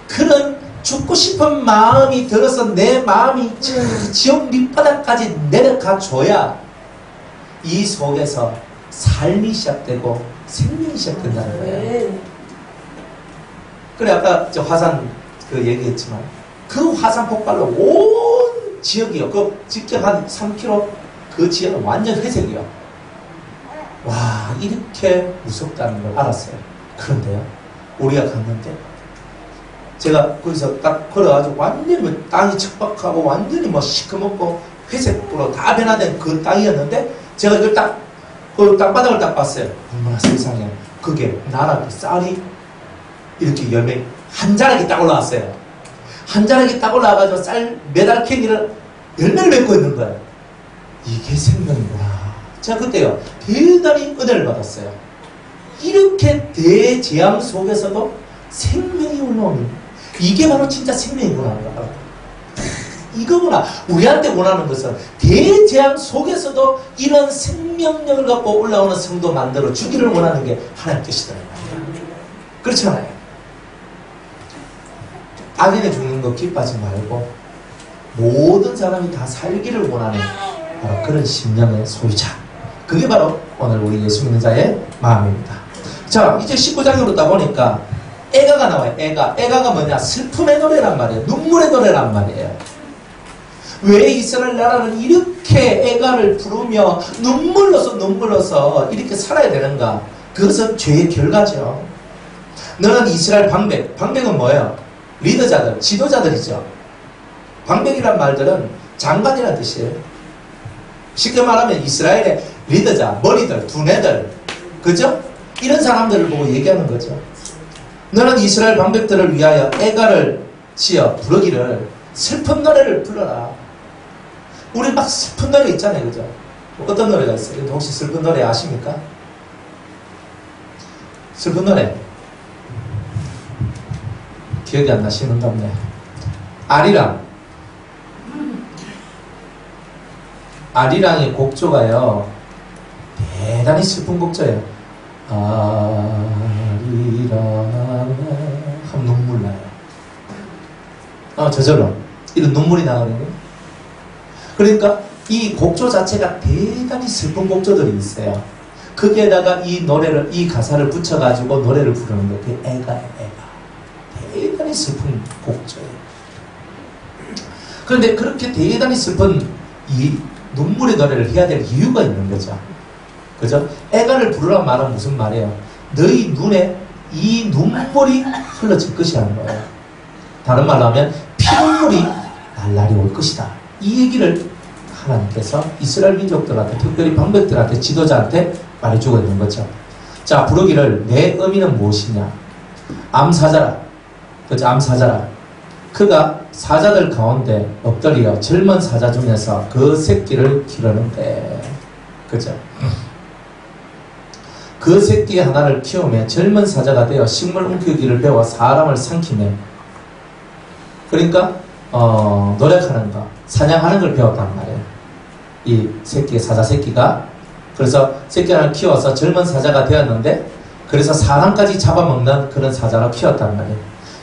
A: 그런 죽고 싶은 마음이 들어서 내 마음이 지옥 밑바닥까지 내려가 줘야 이 속에서 삶이 시작되고 생명이 시작된다는 거예요. 그래 아까 저 화산 그 얘기했지만 그 화산 폭발로 온 지역이요. 그 직접 한 3km 그 지역은 완전 회색이요. 와 이렇게 무섭다는 걸 알았어요. 그런데요 우리가 갔는데 제가 거기서 딱 걸어가지고 완전히 뭐 땅이 척박하고 완전히 뭐 시커멓고 회색으로 다 변화된 그 땅이었는데 제가 이걸 그 땅바닥을 딱 봤어요. 얼마나 세상에 그게 나라 쌀이 이렇게 열매 한 자락이 딱 올라왔어요. 한 자락이 딱 올라와가지고 쌀 메달 캐기를 열매를 맺고 있는 거예요. 이게 생명이구나. 제가 그때요 대단히 은혜를 받았어요. 이렇게 대재앙 속에서도 생명이 올라오는 이게 바로 진짜 생명이구나. 이거구나. 우리한테 원하는 것은 대재앙 속에서도 이런 생명력을 갖고 올라오는 성도 만들어 주기를 원하는 게 하나님 뜻이더라고요. 그렇잖아요. 악인의 죽는 거 기뻐하지 말고 모든 사람이 다 살기를 원하는 바로 그런 심령의 소유자. 그게 바로 오늘 우리 예수 믿는 자의 마음입니다. 자, 이제 19장으로 딱 보니까 애가가 나와요. 애가가 뭐냐? 슬픔의 노래란 말이에요. 눈물의 노래란 말이에요. 왜 이스라엘 나라는 이렇게 애가를 부르며 눈물로서 이렇게 살아야 되는가? 그것은 죄의 결과죠. 너는 이스라엘 방백은 뭐예요? 리더자들, 지도자들이죠. 방백이란 말들은 장관이라는 뜻이에요. 쉽게 말하면 이스라엘의 리더자, 머리들, 두뇌들, 그죠? 이런 사람들을 보고 얘기하는 거죠. 너는 이스라엘 방백들을 위하여 애가를 지어 부르기를 슬픈 노래를 불러라. 우리 막 슬픈 노래 있잖아요, 그죠? 어떤 노래가 있어요? 혹시 슬픈 노래 아십니까? 슬픈 노래 기억이 안 나시는가 보네. 아리랑의 곡조가요 대단히 슬픈 곡조예요. 아리랑 하면 눈물 나요. 저절로 이런 눈물이 나거든요. 그러니까 이 곡조 자체가 대단히 슬픈 곡조들이 있어요. 거기에다가 이 가사를 붙여가지고 노래를 부르는 거예요. 그게 애가예요. 대단히 슬픈 곡조예요. 그런데 그렇게 대단히 슬픈 이 눈물의 노래를 해야 될 이유가 있는 거죠. 그죠? 애가를 부르란 말은 무슨 말이에요? 너희 눈에 이 눈물이 흘러질 것이라는 거예요. 다른 말로 하면 피눈물이 날라리 올 것이다. 이 얘기를 하나님께서 이스라엘 민족들한테, 특별히 방백들한테, 지도자한테 말해주고 있는 거죠. 자, 부르기를 내 의미는 무엇이냐? 암사자라. 그죠? 암사자라. 그가 사자들 가운데 엎드려 젊은 사자 중에서 그 새끼를 기르는데, 그죠? 그 새끼 하나를 키우며 젊은 사자가 되어 식물 움켜쥐기를 배워 사람을 삼키네. 그러니까 노력하는 거, 사냥하는 걸 배웠단 말이에요. 이 새끼, 사자 새끼가. 그래서 새끼 하나를 키워서 젊은 사자가 되었는데, 그래서 사람까지 잡아먹는 그런 사자로 키웠단 말이에요.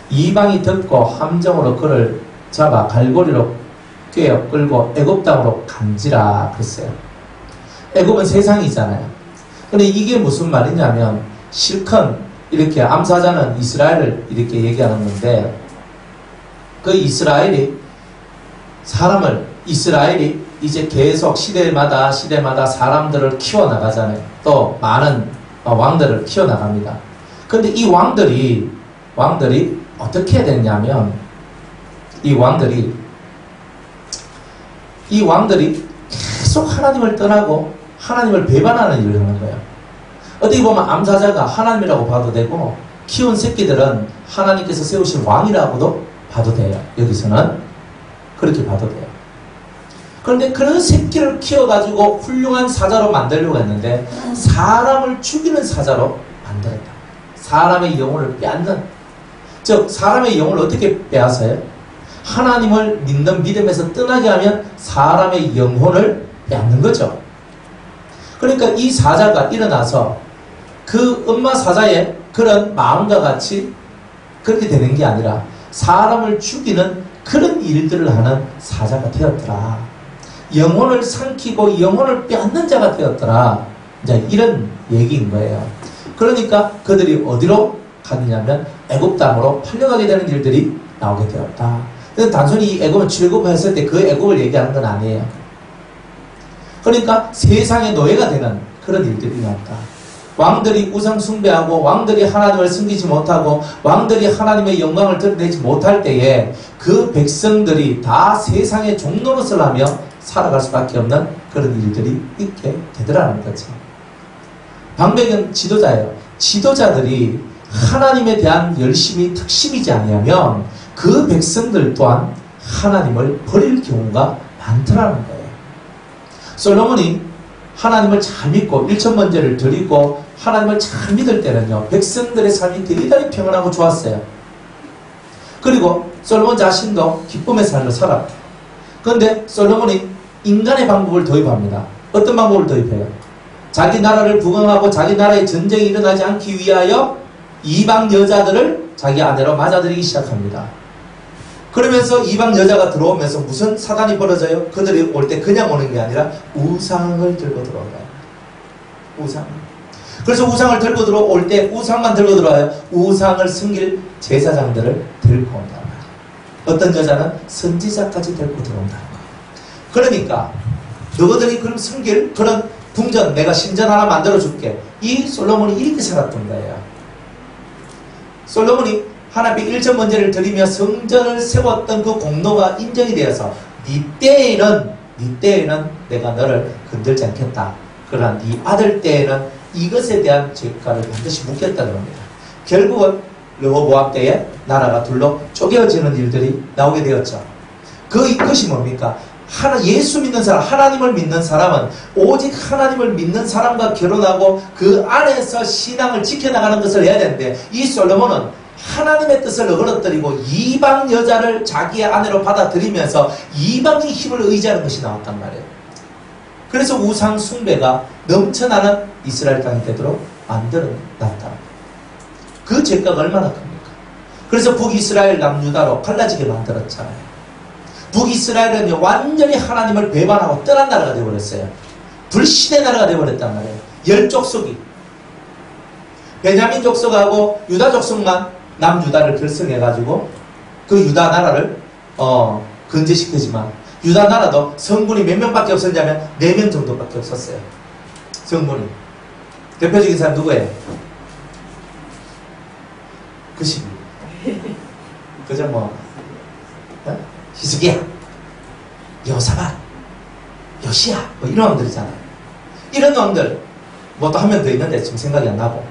A: 이방이 듣고 함정으로 그를 잡아 갈고리로 꿰어 끌고 애굽 땅으로 간지라 그랬어요. 애굽은 세상이잖아요. 근데 이게 무슨 말이냐면 실컷 이렇게 암사자는 이스라엘을 이렇게 얘기하는 건데, 그 이스라엘이 이제 계속 시대마다 사람들을 키워나가잖아요. 또 많은 왕들을 키워나갑니다. 근데 이 왕들이 어떻게 됐냐면, 이 왕들이 계속 하나님을 떠나고 하나님을 배반하는 일을 하는 거예요. 어떻게 보면 암사자가 하나님이라고 봐도 되고, 키운 새끼들은 하나님께서 세우신 왕이라고도 봐도 돼요. 여기서는 그렇게 봐도 돼요. 그런데 그런 새끼를 키워가지고 훌륭한 사자로 만들려고 했는데 사람을 죽이는 사자로 만들었다. 사람의 영혼을 빼앗는, 즉 사람의 영혼을 어떻게 빼앗아요? 하나님을 믿는 믿음에서 떠나게 하면 사람의 영혼을 빼앗는 거죠. 그러니까 이 사자가 일어나서 그 엄마 사자의 그런 마음과 같이 그렇게 되는 게 아니라 사람을 죽이는 그런 일들을 하는 사자가 되었더라. 영혼을 삼키고 영혼을 빼앗는 자가 되었더라. 이제 이런 얘기인 거예요. 그러니까 그들이 어디로 갔느냐면 애굽 땅으로 팔려가게 되는 일들이 나오게 되었다. 단순히 애굽을 출애굽했을 때 그 애굽을 얘기하는 건 아니에요. 그러니까 세상의 노예가 되는 그런 일들이 나왔다. 왕들이 우상 숭배하고 왕들이 하나님을 섬기지 못하고 왕들이 하나님의 영광을 드러내지 못할 때에 그 백성들이 다 세상의 종노릇을 하며 살아갈 수밖에 없는 그런 일들이 있게 되더라는 거죠. 방백은 지도자예요. 지도자들이 하나님에 대한 열심이 특심이지 아니하면 그 백성들 또한 하나님을 버릴 경우가 많더라는 거예요. 솔로몬이 하나님을 잘 믿고 일천번제를 드리고 하나님을 잘 믿을 때는요, 백성들의 삶이 대단히 평안하고 좋았어요. 그리고 솔로몬 자신도 기쁨의 삶을 살았다. 그런데 솔로몬이 인간의 방법을 도입합니다. 어떤 방법을 도입해요? 자기 나라를 부강하고 자기 나라에 전쟁이 일어나지 않기 위하여 이방 여자들을 자기 아내로 맞아들이기 시작합니다. 그러면서 이방 여자가 들어오면서 무슨 사단이 벌어져요? 그들이 올 때 그냥 오는 게 아니라 우상을 들고 들어와요. 우상. 그래서 우상을 들고 들어올 때 우상만 들고 들어와요. 우상을 섬길 제사장들을 들고 온다는 거예요. 어떤 여자는 선지자까지 들고 들어온다는 거예요. 그러니까 너희들이 그럼 섬길 그런 궁전, 내가 신전 하나 만들어줄게. 이 솔로몬이 이렇게 살았던 거예요. 솔로몬이 하나님의 일천번제를 드리며 성전을 세웠던 그 공로가 인정이 되어서 네 때에는 내가 너를 건들지 않겠다. 그러나 네 아들 때에는 이것에 대한 죄가를 반드시 묻겠다는 겁니다. 결국은 르호보암 때에 나라가 둘로 쪼개어지는 일들이 나오게 되었죠. 그것이 뭡니까? 예수 믿는 사람, 하나님을 믿는 사람은 오직 하나님을 믿는 사람과 결혼하고 그 안에서 신앙을 지켜나가는 것을 해야 되는데, 이 솔로몬은 하나님의 뜻을 어그러뜨리고 이방 여자를 자기의 아내로 받아들이면서 이방의 힘을 의지하는 것이 나왔단 말이에요. 그래서 우상 숭배가 넘쳐나는 이스라엘 땅이 되도록 만들어놨다. 그 죄가가 얼마나 큽니까? 그래서 북이스라엘 남유다로 갈라지게 만들었잖아요. 북이스라엘은 완전히 하나님을 배반하고 떠난 나라가 되어버렸어요. 불신의 나라가 되어버렸단 말이에요. 10족속이 베냐민 족속하고 유다 족속만 남유다를 결성해가지고 그 유다 나라를 건재시키지만, 유다 나라도 성군이 몇 명밖에 없었냐면 4명 정도밖에 없었어요. 성군이. 대표적인 사람 누구예요? 그 시기. 그저 히스기야, 여사밧, 요시야, 이런 왕들이잖아요. 이런 왕들, 또 한 명 더 있는데 지금 생각이 안 나고.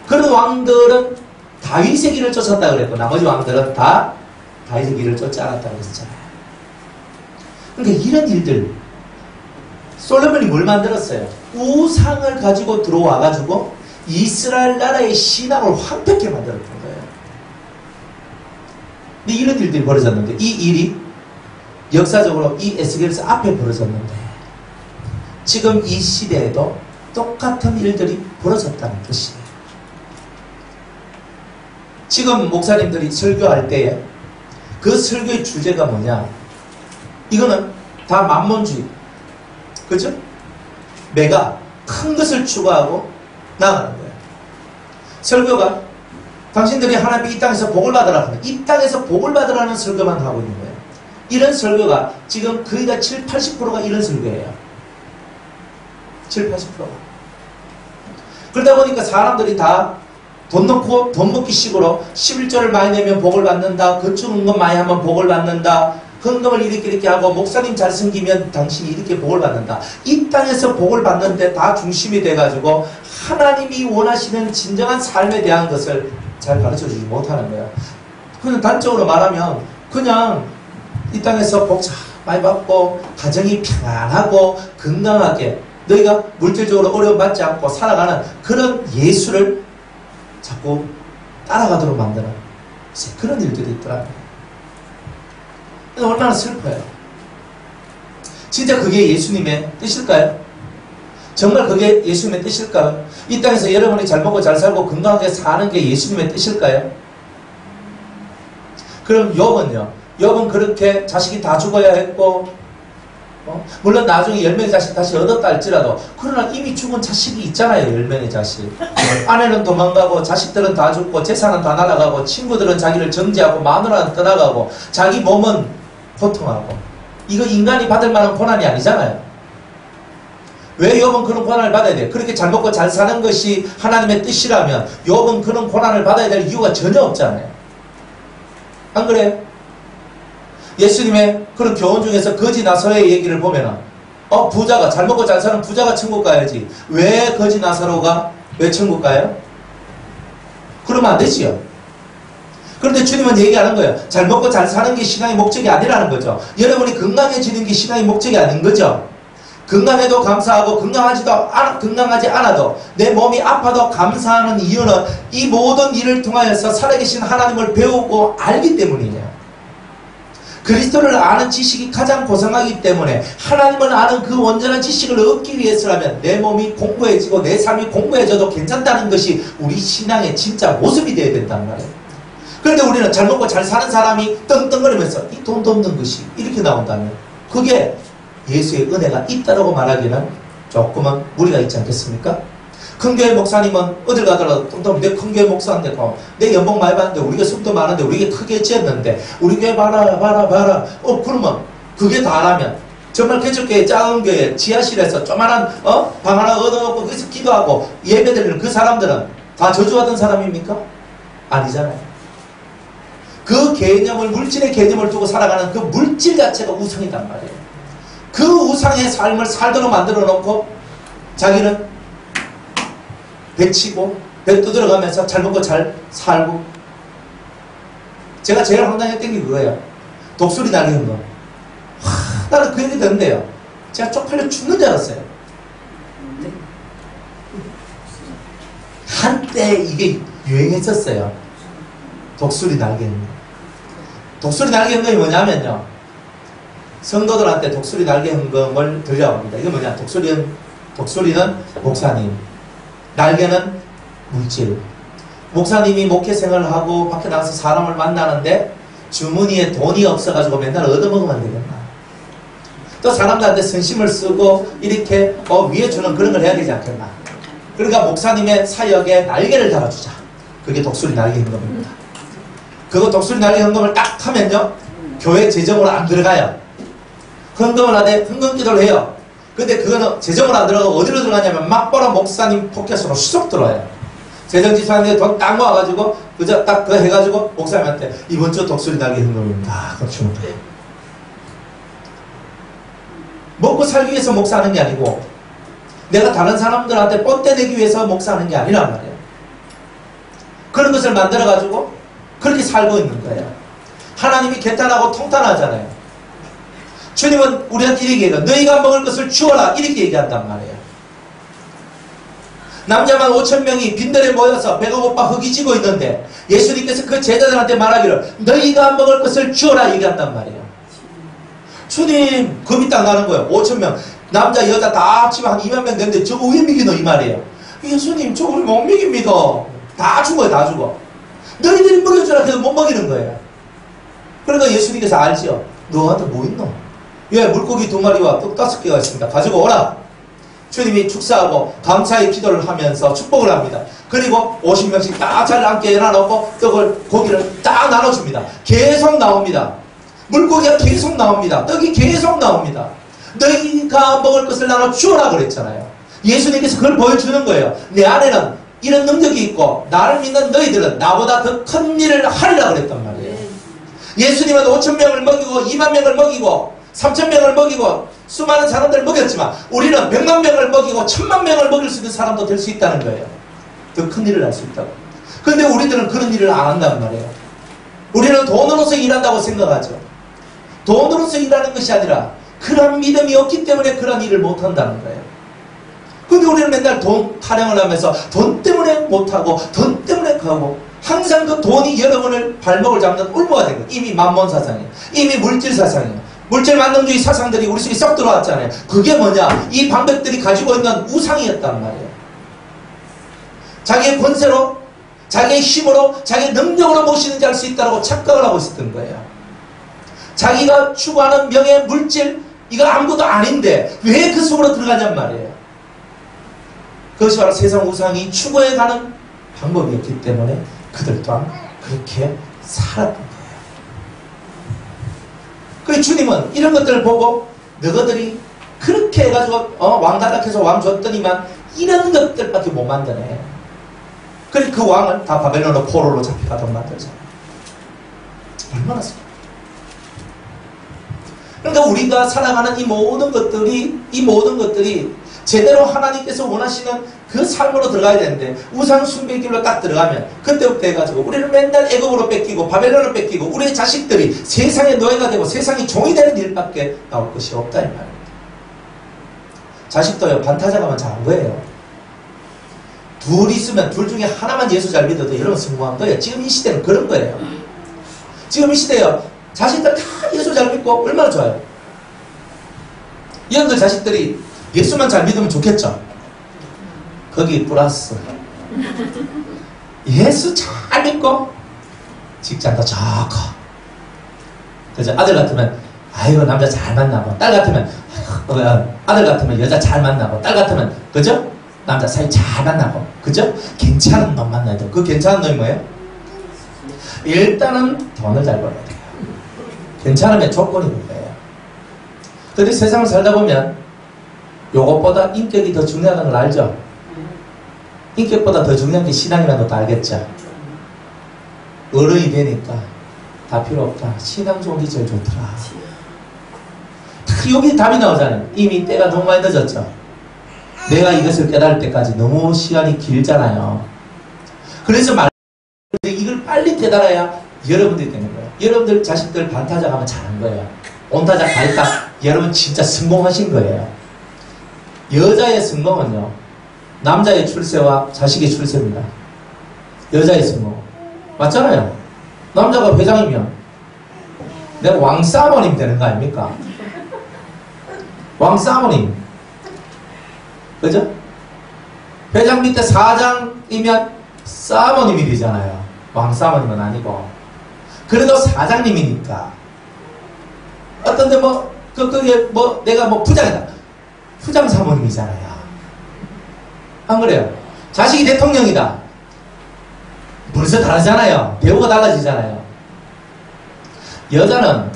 A: 그런 왕들은 다윗의 길을 쫓았다 그랬고, 나머지 왕들은 다 다윗의 길을 쫓지 않았다고 했잖아요. 그러니까 이런 일들, 솔로몬이 뭘 만들었어요? 우상을 가지고 들어와가지고 이스라엘 나라의 신앙을 황폐하게 만들었던 거예요. 근데 이런 일들이 벌어졌는데, 이 일이 역사적으로 이 에스겔서 앞에 벌어졌는데, 지금 이 시대에도 똑같은 일들이 벌어졌다는 뜻이에요. 지금 목사님들이 설교할 때에 그 설교의 주제가 뭐냐? 이거는 다 만몬주의. 그죠? 내가 큰 것을 추구하고 나아가는 거예요. 설교가 당신들이 하나님이 이 땅에서 복을 받으라고, 이 땅에서 복을 받으라는 설교만 하고 있는 거예요. 이런 설교가 지금 거의 다 70-80%가 이런 설교예요. 70-80%가. 그러다 보니까 사람들이 다 돈 넣고 돈 먹기 식으로 11조를 많이 내면 복을 받는다. 건축 헌금 많이 하면 복을 받는다. 헌금을 이렇게 하고 목사님 잘 섬기면 당신이 이렇게 복을 받는다. 이 땅에서 복을 받는데 다 중심이 돼가지고 하나님이 원하시는 진정한 삶에 대한 것을 잘 가르쳐주지 못하는 거예요. 그냥 단적으로 말하면 그냥 이 땅에서 복 많이 받고 가정이 평안하고 건강하게 너희가 물질적으로 어려움 받지 않고 살아가는 그런 예수를 자꾸 따라가도록 만드는 그런 일들이 있더라고요. 얼마나 슬퍼요. 진짜 그게 예수님의 뜻일까요? 정말 그게 예수님의 뜻일까요? 이 땅에서 여러분이 잘 먹고 잘 살고 건강하게 사는 게 예수님의 뜻일까요? 그럼 욥은요? 욥은 그렇게 자식이 다 죽어야 했고, 물론 나중에 10명의 자식 다시 얻었다 할지라도, 그러나 이미 죽은 자식이 있잖아요. 10명의 자식. 아내는 도망가고 자식들은 다 죽고 재산은 다 날아가고 친구들은 자기를 정죄하고 마누라는 떠나가고 자기 몸은 고통하고, 이거 인간이 받을 만한 고난이 아니잖아요. 왜 욥은 그런 고난을 받아야 돼요? 그렇게 잘 먹고 잘 사는 것이 하나님의 뜻이라면 욥은 그런 고난을 받아야 될 이유가 전혀 없잖아요. 안 그래요? 예수님의 그런 교훈 중에서 거지 나사로의 얘기를 보면은, 부자가, 잘 먹고 잘 사는 부자가 천국 가야지. 왜 거지 나사로가 왜 천국 가요? 그러면 안 되지요. 그런데 주님은 얘기하는 거예요. 잘 먹고 잘 사는 게 신앙의 목적이 아니라는 거죠. 여러분이 건강해지는 게 신앙의 목적이 아닌 거죠. 건강해도 감사하고 건강하지 않아도 내 몸이 아파도 감사하는 이유는 이 모든 일을 통하여서 살아계신 하나님을 배우고 알기 때문이에요. 그리스도를 아는 지식이 가장 고상하기 때문에 하나님을 아는 그 온전한 지식을 얻기 위해서라면 내 몸이 공고해지고 내 삶이 공고해져도 괜찮다는 것이 우리 신앙의 진짜 모습이 되어야 된단 말이에요. 그런데 우리는 잘 먹고 잘 사는 사람이 떵떵거리면서 이 돈도 없는 것이 이렇게 나온다면 그게 예수의 은혜가 있다라고 말하기는 조금은 무리가 있지 않겠습니까? 큰 교회 목사님은 어딜 가더라도 내 큰 교회 목사인데 내 연봉 많이 받는데 우리가 숨도 많은데 우리가 크게 지었는데 우리 교회 봐라 그러면 그게 다라면 정말 개척교회 작은 교회 지하실에서 조만한 방 하나 얻어놓고 거기서 기도하고 예배드리는 그 사람들은 다 저주하던 사람입니까? 아니잖아요. 그 개념을 물질의 개념을 두고 살아가는 그 물질 자체가 우상이단 말이에요. 그 우상의 삶을 살도록 만들어 놓고 자기는 배치고 배 두드려가면서 잘 먹고 잘 살고. 제가 제일 황당했던 게 그거예요. 독수리 날리는 거. 나는 그 얘기 듣는데요 제가 쪽팔려 죽는 줄 알았어요. 한때 이게 유행했었어요. 독수리 날개는 거. 독수리 날개 헌금이 뭐냐면요, 성도들한테 독수리 날개 헌금을 들려옵니다. 이게 뭐냐, 독수리는 목사님, 날개는 물질. 목사님이 목회 생활을 하고 밖에 나가서 사람을 만나는데 주머니에 돈이 없어가지고 맨날 얻어먹으면 안 되겠나. 또 사람들한테 선심을 쓰고 이렇게 위에 주는 그런 걸 해야 되지 않겠나. 그러니까 목사님의 사역에 날개를 달아주자. 그게 독수리 날개 헌금입니다. 그거 독수리 날개 헌금을 딱 하면요, 교회 재정으로 안 들어가요. 헌금을 하되 헌금 기도를 해요. 근데 그거는 재정으로 안 들어가고 어디로 들어가냐면 막바로 목사님 포켓으로 수속 들어와요. 재정지사한테 돈 딱 모아가지고 그저 딱 그거 해가지고 목사님한테 이번 주 독수리 날개 헌금입니다. 그거 주는 거예요. 먹고 살기 위해서 목사하는 게 아니고 내가 다른 사람들한테 뽐대 내기 위해서 목사하는 게 아니란 말이에요. 그런 것을 만들어가지고 그렇게 살고 있는 거예요. 하나님이 개탄하고 통탄하잖아요. 주님은 우리한테 이렇게 얘기해요. 너희가 먹을 것을 주어라, 이렇게 얘기한단 말이에요. 남자만 5,000명이 빈들에 모여서 배가 고파 허기지고 있는데 예수님께서 그 제자들한테 말하기를 너희가 먹을 것을 주어라 얘기한단 말이에요. 주님, 겁이 딱 나는 거예요. 5,000명 남자 여자 다 합치면 한 2만 명 되는데 저거 왜 미기노 이 말이에요. 예수님, 저거 우리 못 미깁니다. 다 죽어요, 다 죽어. 너희들이 먹여주라 해도 못 먹이는 거예요. 그러니까 예수님께서 알지요. 너한테 뭐 있노? 예, 물고기 2마리와 떡 5개가 있습니다. 가지고 오라. 주님이 축사하고 감사의 기도를 하면서 축복을 합니다. 그리고 50명씩 딱 잘 앉게 해놔놓고 고기를 딱 나눠줍니다. 계속 나옵니다. 물고기가 계속 나옵니다. 떡이 계속 나옵니다. 너희가 먹을 것을 나눠 주어라 그랬잖아요. 예수님께서 그걸 보여주는 거예요. 내 안에는 이런 능력이 있고 나를 믿는 너희들은 나보다 더 큰 일을 하리라 그랬단 말이에요. 예수님은 5,000명을 먹이고 2만 명을 먹이고 3,000명을 먹이고 수많은 사람들을 먹였지만 우리는 100만 명을 먹이고 1,000만 명을 먹일 수 있는 사람도 될 수 있다는 거예요. 더 큰 일을 할 수 있다고. 그런데 우리들은 그런 일을 안 한단 말이에요. 우리는 돈으로서 일한다고 생각하죠. 돈으로서 일하는 것이 아니라 그런 믿음이 없기 때문에 그런 일을 못 한다는 거예요. 근데 우리는 맨날 돈 타령을 하면서 돈 때문에 못하고 돈 때문에 가고 항상 그 돈이 여러분을 발목을 잡는 울보가 된 거예요. 이미 만몬 사상이에요. 이미 물질 사상이에요. 물질 만능주의 사상들이 우리 속에 썩 들어왔잖아요. 그게 뭐냐? 이 방백들이 가지고 있는 우상이었단 말이에요. 자기의 권세로, 자기의 힘으로, 자기의 능력으로 무엇이든지 할 수 있다고 착각을 하고 있었던 거예요. 자기가 추구하는 명예, 물질, 이거 아무것도 아닌데 왜 그 속으로 들어가냔 말이에요. 그것이 바로 세상 우상이 추구해가는 방법이었기 때문에 그들 또한 그렇게 살았던 거예요. 그 주님은 이런 것들을 보고 너희들이 그렇게 해가지고 왕다락해서 왕 줬더니만 이런 것들밖에 못 만드네. 그래서 그 왕을 다 바벨론으로 포로로 잡혀가도록 만들잖아요. 얼마나 슬퍼. 그러니까 우리가 살아가는 이 모든 것들이 제대로 하나님께서 원하시는 그 삶으로 들어가야 되는데 우상 숭배의 길로 딱 들어가면 그때부터 해가지고 우리는 맨날 애굽으로 뺏기고 바벨론으로 뺏기고 우리의 자식들이 세상의 노예가 되고 세상의 종이 되는 일밖에 나올 것이 없다 이 말입니다. 자식도요 반타작하면 잘한 거예요. 둘 있으면 둘 중에 하나만 예수 잘 믿어도 여러분 성공한 거예요. 지금 이 시대는 그런 거예요. 지금 이 시대요 자식들 다 예수 잘 믿고 얼마나 좋아요. 여러분들 자식들이 예수만 잘 믿으면 좋겠죠. 거기 플러스 예수 잘 믿고 직장도 좋고 그죠? 아들 같으면 아이고 남자 잘 만나고 딸 같으면 아들 같으면 여자 잘 만나고 딸 같으면 그죠? 남자 사이 잘 만나고 그죠? 괜찮은 놈 만나야 돼. 그 괜찮은 놈이 뭐예요? 일단은 돈을 잘 벌어야 돼요. 괜찮으면 조건이 그거예요. 근데 세상을 살다 보면 요것보다 인격이 더 중요하다는 걸 알죠? 인격보다 더 중요한 게 신앙이라는 것도 알겠죠? 어른이 되니까 다 필요 없다. 신앙 좋은 게 제일 좋더라. 여기 답이 나오잖아요. 이미 때가 너무 많이 늦었죠? 내가 이것을 깨달을 때까지 너무 시간이 길잖아요. 그래서 이걸 빨리 깨달아야 여러분들이 되는 거예요. 여러분들 자식들 반타작하면 잘한 거예요. 온타작 다 했다. 여러분 진짜 성공하신 거예요. 여자의 성공은요 남자의 출세와 자식의 출세입니다. 여자의 성공 맞잖아요. 남자가 회장이면 내가 왕사모님 되는 거 아닙니까? 왕사모님 그죠? 회장 밑에 사장이면 사모님이 되잖아요. 왕사모님은 아니고 그래도 사장님이니까 어떤데 그게 내가 부장이다. 부장 사모님이잖아요. 안 그래요? 자식이 대통령이다. 벌써 다르잖아요. 배우가 달라지잖아요. 여자는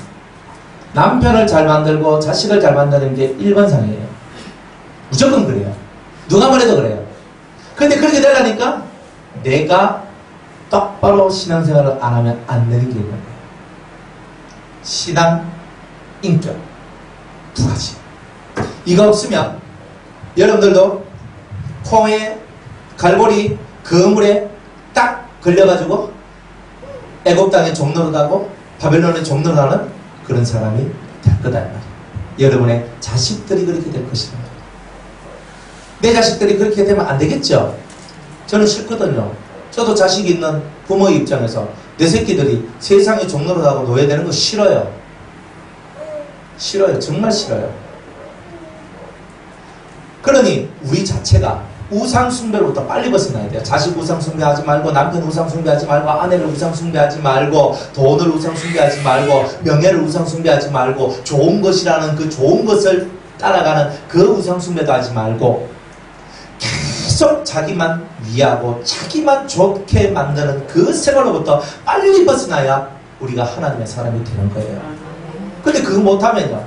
A: 남편을 잘 만들고 자식을 잘 만드는 게 일반상이에요. 무조건 그래요. 누가 뭐래도 그래요. 근데 그렇게 되려니까 내가 똑바로 신앙생활을 안 하면 안 되는 게 있는 거예요. 신앙, 인격 두 가지. 이거 없으면 여러분들도 콩에 갈고리 그물에 딱 걸려가지고 애굽 땅에 종로로 가고 바벨론에 종로로 가는 그런 사람이 될 거다 이 말이에요. 여러분의 자식들이 그렇게 될 것이다. 내 자식들이 그렇게 되면 안 되겠죠? 저는 싫거든요. 저도 자식이 있는 부모의 입장에서 내 새끼들이 세상의 종로로 가고 노예되는 거 싫어요. 싫어요. 정말 싫어요. 그러니 우리 자체가 우상 숭배로부터 빨리 벗어나야 돼요. 자식 우상 숭배하지 말고 남편 우상 숭배하지 말고 아내를 우상 숭배하지 말고 돈을 우상 숭배하지 말고 명예를 우상 숭배하지 말고 좋은 것이라는 그 좋은 것을 따라가는 그 우상 숭배도 하지 말고 계속 자기만 위하고 자기만 좋게 만드는 그 생활로부터 빨리 벗어나야 우리가 하나님의 사람이 되는 거예요. 근데 그거 못하면요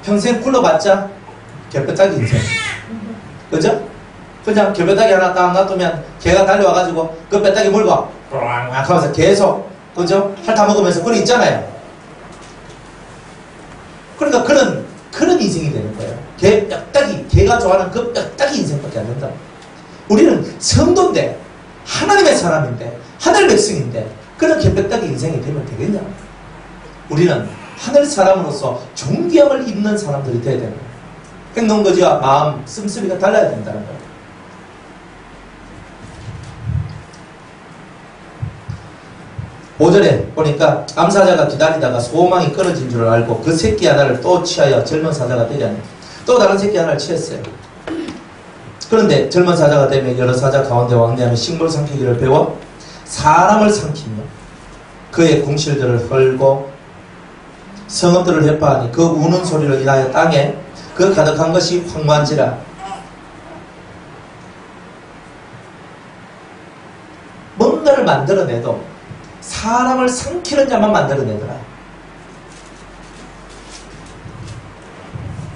A: 평생 굴러봤자 개뼈다귀 인생. 그죠? 그냥 개뼈다귀 하나 딱 놔두면 개가 달려와가지고 그 뼈다귀 물고 막 하면서 계속 그죠? 핥아먹으면서 그런 있잖아요. 그러니까 그런 인생이 되는 거예요. 개 뼈다귀, 개가 좋아하는 그 뼈다귀 인생밖에 안 된다. 우리는 성도인데 하나님의 사람인데 하늘 백성인데 그런 개뼈다귀 인생이 되면 되겠냐? 우리는 하늘 사람으로서 존귀함을 입는 사람들이 되어야 되는 거예요. 행동거지와 마음, 씀씀이가 달라야 된다는 거예요. 오절에 보니까 암사자가 기다리다가 소망이 끊어진 줄 알고 그 새끼 하나를 또 취하여 젊은 사자가 되려니 또 다른 새끼 하나를 취했어요. 그런데 젊은 사자가 되면 여러 사자 가운데 왕래하며 식물 삼키기를 배워 사람을 삼키며 그의 궁실들을 헐고 성읍들을 해파하니 그 우는 소리를 인하여 땅에 그 가득한 것이 황무한지라. 뭔가를 만들어내도 사람을 삼키는 자만 만들어내더라.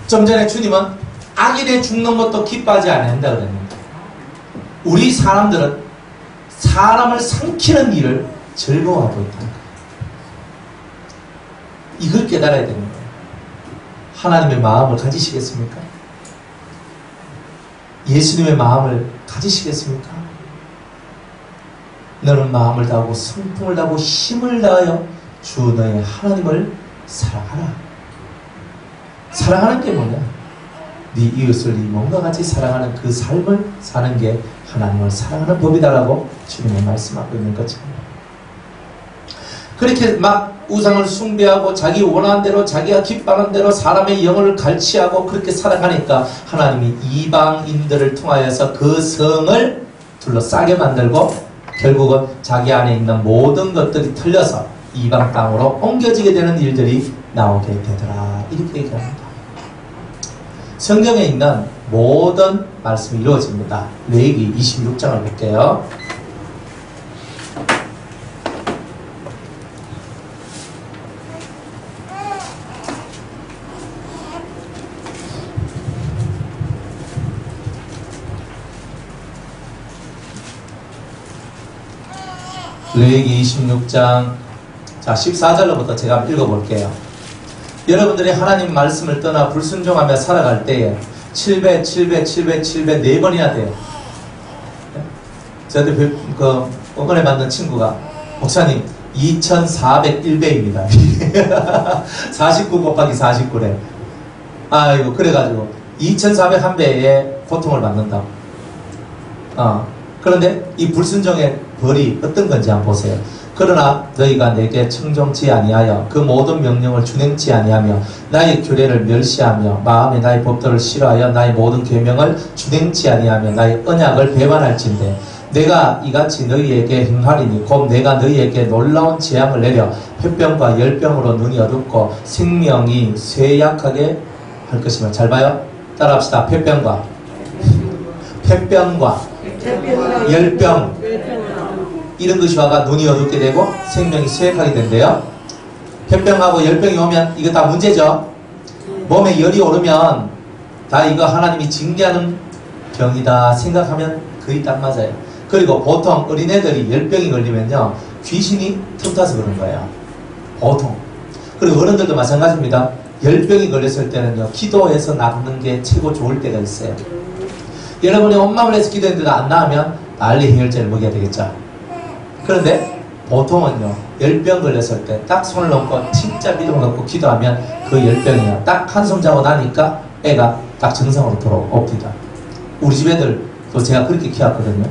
A: 좀 전에 주님은 악인의 죽는 것도 기뻐하지 않는다 그랬는데 우리 사람들은 사람을 삼키는 일을 즐거워하고 있다는 거예요. 이걸 깨달아야 되는 거예요. 하나님의 마음을 가지시겠습니까? 예수님의 마음을 가지시겠습니까? 너는 마음을 다하고 성품을 다하고 힘을 다하여 주 너의 하나님을 사랑하라. 사랑하는 게 뭐냐? 네 이웃을 네 몸과 같이 사랑하는 그 삶을 사는 게 하나님을 사랑하는 법이다라고 주님은 말씀하고 있는 거죠. 그렇게 막 우상을 숭배하고 자기 원하는 대로 자기가 기뻐하는 대로 사람의 영혼을 갈취하고 그렇게 살아가니까 하나님이 이방인들을 통하여서 그 성을 둘러싸게 만들고 결국은 자기 안에 있는 모든 것들이 털려서 이방 땅으로 옮겨지게 되는 일들이 나오게 되더라. 이렇게 얘기합니다. 성경에 있는 모든 말씀이 이루어집니다. 레위기 26장을 볼게요. 레위기 26장 자 14절로부터 제가 한번 읽어볼게요. 여러분들이 하나님 말씀을 떠나 불순종하며 살아갈 때에 700, 700, 700, 700 4번이나 돼요. 저한테 은혜 받는 친구가 목사님 2401배입니다. 49 곱하기 49래. 아이고 그래가지고 2401배의 고통을 받는다. 그런데 이 불순종의 벌이 어떤 건지 한번 보세요. 그러나 너희가 내게 청종치 아니하여 그 모든 명령을 준행치 아니하며 나의 규례를 멸시하며 마음에 나의 법도를 싫어하여 나의 모든 계명을 준행치 아니하며 나의 언약을 배반할진대 내가 이같이 너희에게 행하리니 곧 내가 너희에게 놀라운 재앙을 내려 폐병과 열병으로 눈이 어둡고 생명이 쇠약하게 할 것이며 잘 봐요. 따라합시다. 폐병과 열병 이런 것이 와가 눈이 어둡게 되고 생명이 쇠약하게 된대요. 폐병하고 열병이 오면 이거 다 문제죠. 몸에 열이 오르면 다 이거 하나님이 징계하는 병이다 생각하면 거의 딱 맞아요. 그리고 보통 어린애들이 열병이 걸리면요 귀신이 틈타서 그런 거예요. 보통. 그리고 어른들도 마찬가지입니다. 열병이 걸렸을 때는요 기도해서 낫는 게 최고 좋을 때가 있어요. 여러분이 온마음을 해서 기도했는데도 안 나으면 빨리 해열제를 먹여야 되겠죠. 그런데 보통은요 열병 걸렸을 때 딱 손을 놓고 진짜 믿음을 갖고 기도하면 그 열병이요 딱 한숨 자고 나니까 애가 딱 정상으로 돌아옵니다. 우리 집 애들도 제가 그렇게 키웠거든요.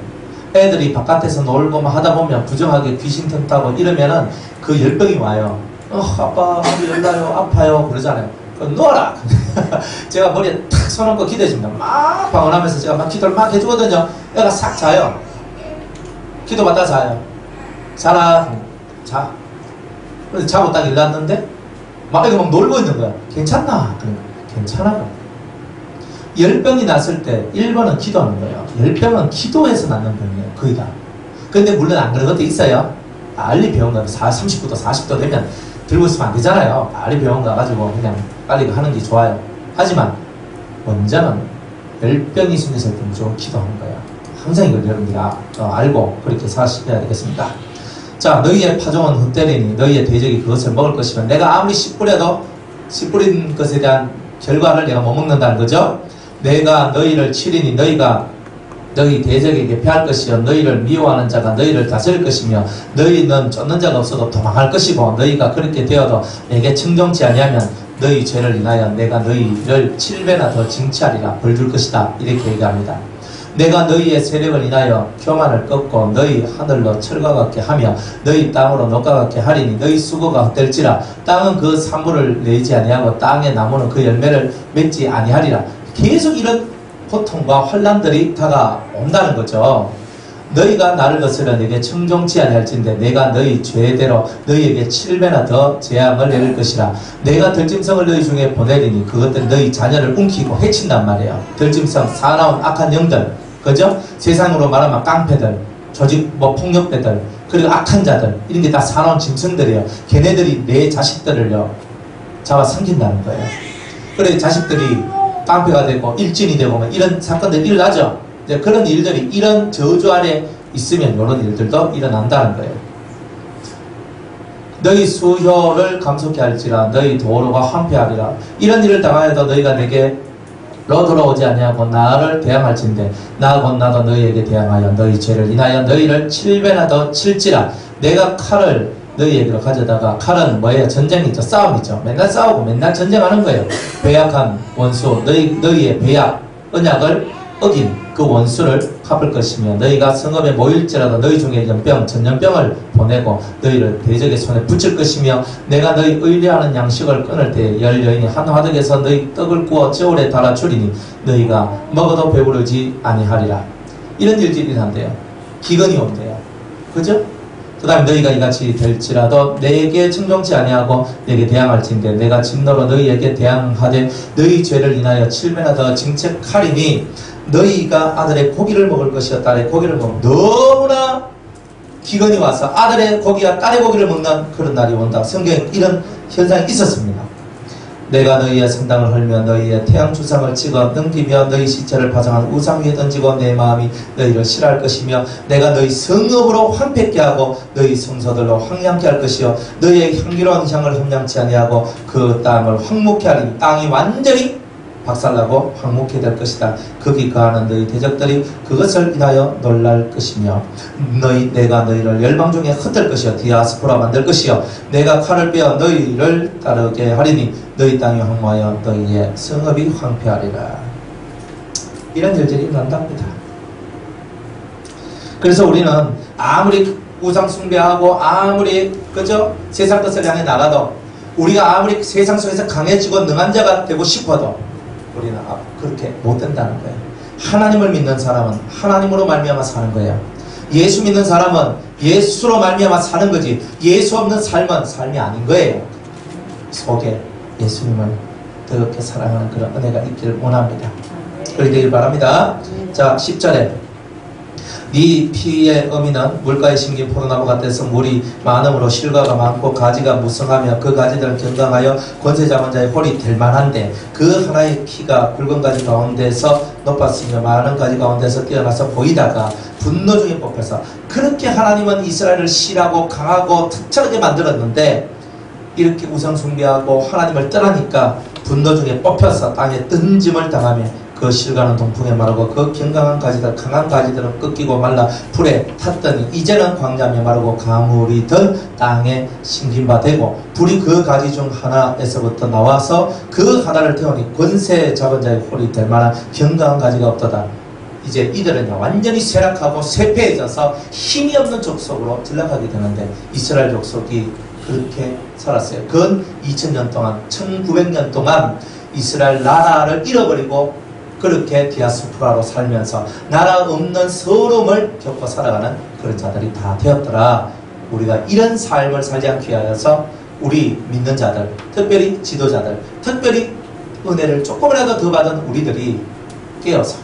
A: 애들이 바깥에서 놀고 막 하다 보면 부정하게 귀신 틈타고 이러면은 그 열병이 와요. 아빠 머리 열나요 아파요 그러잖아요. 누워라. 제가 머리에 탁 손얹고 기도해줍니다. 막 방언하면서 제가 막 기도를 막 해주거든요. 애가 싹 자요. 기도 받다 자요. 자라. 자. 그래서 자고 딱 일어났는데 막 애가 막 놀고 있는 거야. 괜찮나? 그러니까 괜찮아요. 열병이 났을 때 1번은 기도하는 거예요. 열병은 기도해서 낫는 병이에요. 거의 다. 근데 물론 안 그런 것도 있어요. 빨리 병원 가면 39도 40도 되면 들고 있으면 안 되잖아요. 빨리 병원 가가지고 그냥 빨리 하는 게 좋아요. 하지만 먼저는 열병이 생겼을 때 무조건 기도하는 거예요. 항상 이걸 여러분들이 알고 그렇게 사셔야 되겠습니다. 자, 너희의 파종은 헛되리니 너희의 대적이 그것을 먹을 것이면 내가 아무리 씨 뿌려도 씨 뿌린 것에 대한 결과를 내가 못 먹는다는 거죠. 내가 너희를 치리니 너희가 너희 대적에게 패할 것이요 너희를 미워하는 자가 너희를 다스릴 것이며 너희는 쫓는 자가 없어도 도망할 것이고 너희가 그렇게 되어도 내게 청종치 아니하면 너희 죄를 인하여 내가 너희를 7배나 더 징치하리라 벌 줄 것이다. 이렇게 얘기합니다. 내가 너희의 세력을 인하여 교만을 꺾고 너희 하늘로 철과 같게 하며 너희 땅으로 녹과 같게 하리니 너희 수고가 헛될지라 땅은 그 산물을 내지 아니하고 땅의 나무는 그 열매를 맺지 아니하리라. 계속 이런 고통과 환난들이 다가온다는 거죠. 너희가 나를 거스려 내게 청종치 아니할진대 내가 너희 죄대로 너희에게 7배나 더 재앙을 내릴 것이라. 내가 들짐승을 너희 중에 보내리니 그것들 너희 자녀를 움키고 해친단 말이에요. 들짐승 사나운 악한 영들 그죠? 세상으로 말하면 깡패들 조직 폭력배들 그리고 악한 자들 이런 게 다 사나운 짐승들이에요. 걔네들이 내 자식들을요 잡아 삼킨다는 거예요. 그래 자식들이 깡패가 되고 일진이 되고 이런 사건들이 일어나죠. 이제 그런 일들이 이런 저주 아래 있으면 이런 일들도 일어난다는 거예요. 너희 수효를 감속케 할지라 너희 도로가 황폐하리라. 이런 일을 당하여도 너희가 내게 돌아오지 아니하고 나를 대항할진대 나 곧 나도 너희에게 대항하여 너희 죄를 인하여 너희를 7배나 더 칠지라. 내가 칼을 너희에게로 가져다가, 칼은 뭐예요? 전쟁이죠. 싸움이죠. 맨날 싸우고 맨날 전쟁하는 거예요. 배약한 원수, 너희의 배약 언약을 어긴 그 원수를 갚을 것이며, 너희가 성읍에 모일지라도 너희 중에 전염병을 보내고 너희를 대적의 손에 붙일 것이며, 내가 너희 의뢰하는 양식을 끊을 때 열 여인이 한 화덕에서 너희 떡을 구워 저울에 달아주리니 너희가 먹어도 배부르지 아니하리라. 이런 일들이 일어난대요. 기근이 온대요. 그죠? 그 다음에 너희가 이같이 될지라도 내게 충성치 아니하고 내게 대항할진대 내가 진노로 너희에게 대항하되 너희 죄를 인하여 7배나 더 징책하리니, 너희가 아들의 고기를 먹을 것이요 딸의 고기를 먹으면 너무나 기근이 와서 아들의 고기와 딸의 고기를 먹는 그런 날이 온다. 성경에 이런 현상이 있었습니다. 내가 너희의 성당을 헐며 너희의 태양 주상을 찍어 넘기며 너희 시체를 파상한 우상 위에 던지고 내 마음이 너희를 싫어할 것이며, 내가 너희 성읍으로 황폐케 하고 너희 성소들로 황량케 할 것이요 너희의 향기로운 향을 흠량치 아니하고 그 땅을 황무케 하리니, 땅이 완전히 박살나고 황무케 될 것이다. 거기 거하는 너희 대적들이 그것을 인하여 놀랄 것이며, 내가 너희를 열방 중에 흩을 것이요 디아스포라 만들 것이요 내가 칼을 빼어 너희를 따르게 하리니 너희 땅이 황무하여 너희의 성읍이 황폐하리라. 이런 일들이 일어난답니다. 그래서 우리는 아무리 우상 숭배하고 아무리 그저 세상 것을 향해 나가도, 우리가 아무리 세상 속에서 강해지고 능한 자가 되고 싶어도 우리는 그렇게 못 된다는 거예요. 하나님을 믿는 사람은 하나님으로 말미암아 사는 거예요. 예수 믿는 사람은 예수로 말미암아 사는 거지, 예수 없는 삶은 삶이 아닌 거예요. 속에 예수님을 더럽게 사랑하는 그런 은혜가 있기를 원합니다. 그렇게 되길 바랍니다. 자, 10절에 네 피의 어미는 물가에 심긴 포도나무 같아서 물이 많음으로 실과가 많고 가지가 무성하며 그 가지들은 견강하여 권세 잡은 자의 홀이 될 만한데, 그 하나의 키가 굵은 가지 가운데서 높았으며 많은 가지 가운데서 뛰어나서 보이다가 분노 중에 뽑혀서, 그렇게 하나님은 이스라엘을 실하고 강하고 특별하게 만들었는데 이렇게 우상 숭배하고 하나님을 떠나니까 분노 중에 뽑혀서 땅에 던짐을 당하며 그 실과는 동풍에 마르고 그 견강한 가지들 강한 가지들은 꺾이고 말라 불에 탔더니 이제는 광야에 마르고 가물이 든 땅에 심긴 바 되고, 불이 그 가지 중 하나에서부터 나와서 그 하나를 태우니 권세 잡은 자의 홀이 될 만한 견강한 가지가 없도다. 이제 이들은 완전히 쇠락하고 쇠폐해져서 힘이 없는 족속으로 들락하게 되는데, 이스라엘 족속이 그렇게 살았어요. 근 2000년 동안 1900년 동안 이스라엘 나라를 잃어버리고 그렇게 디아스포라로 살면서 나라 없는 서름을 겪고 살아가는 그런 자들이 다 되었더라. 우리가 이런 삶을 살지 않기 위하여서 우리 믿는 자들, 특별히 지도자들, 특별히 은혜를 조금이라도 더 받은 우리들이 깨어서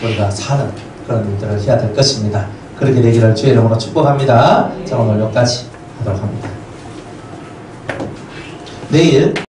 A: 우리가 사는 그런 일들을 해야 될 것입니다. 그렇게 되기를 주의 이름으로 축복합니다. 자, 오늘 여기까지 하도록 합니다. 내일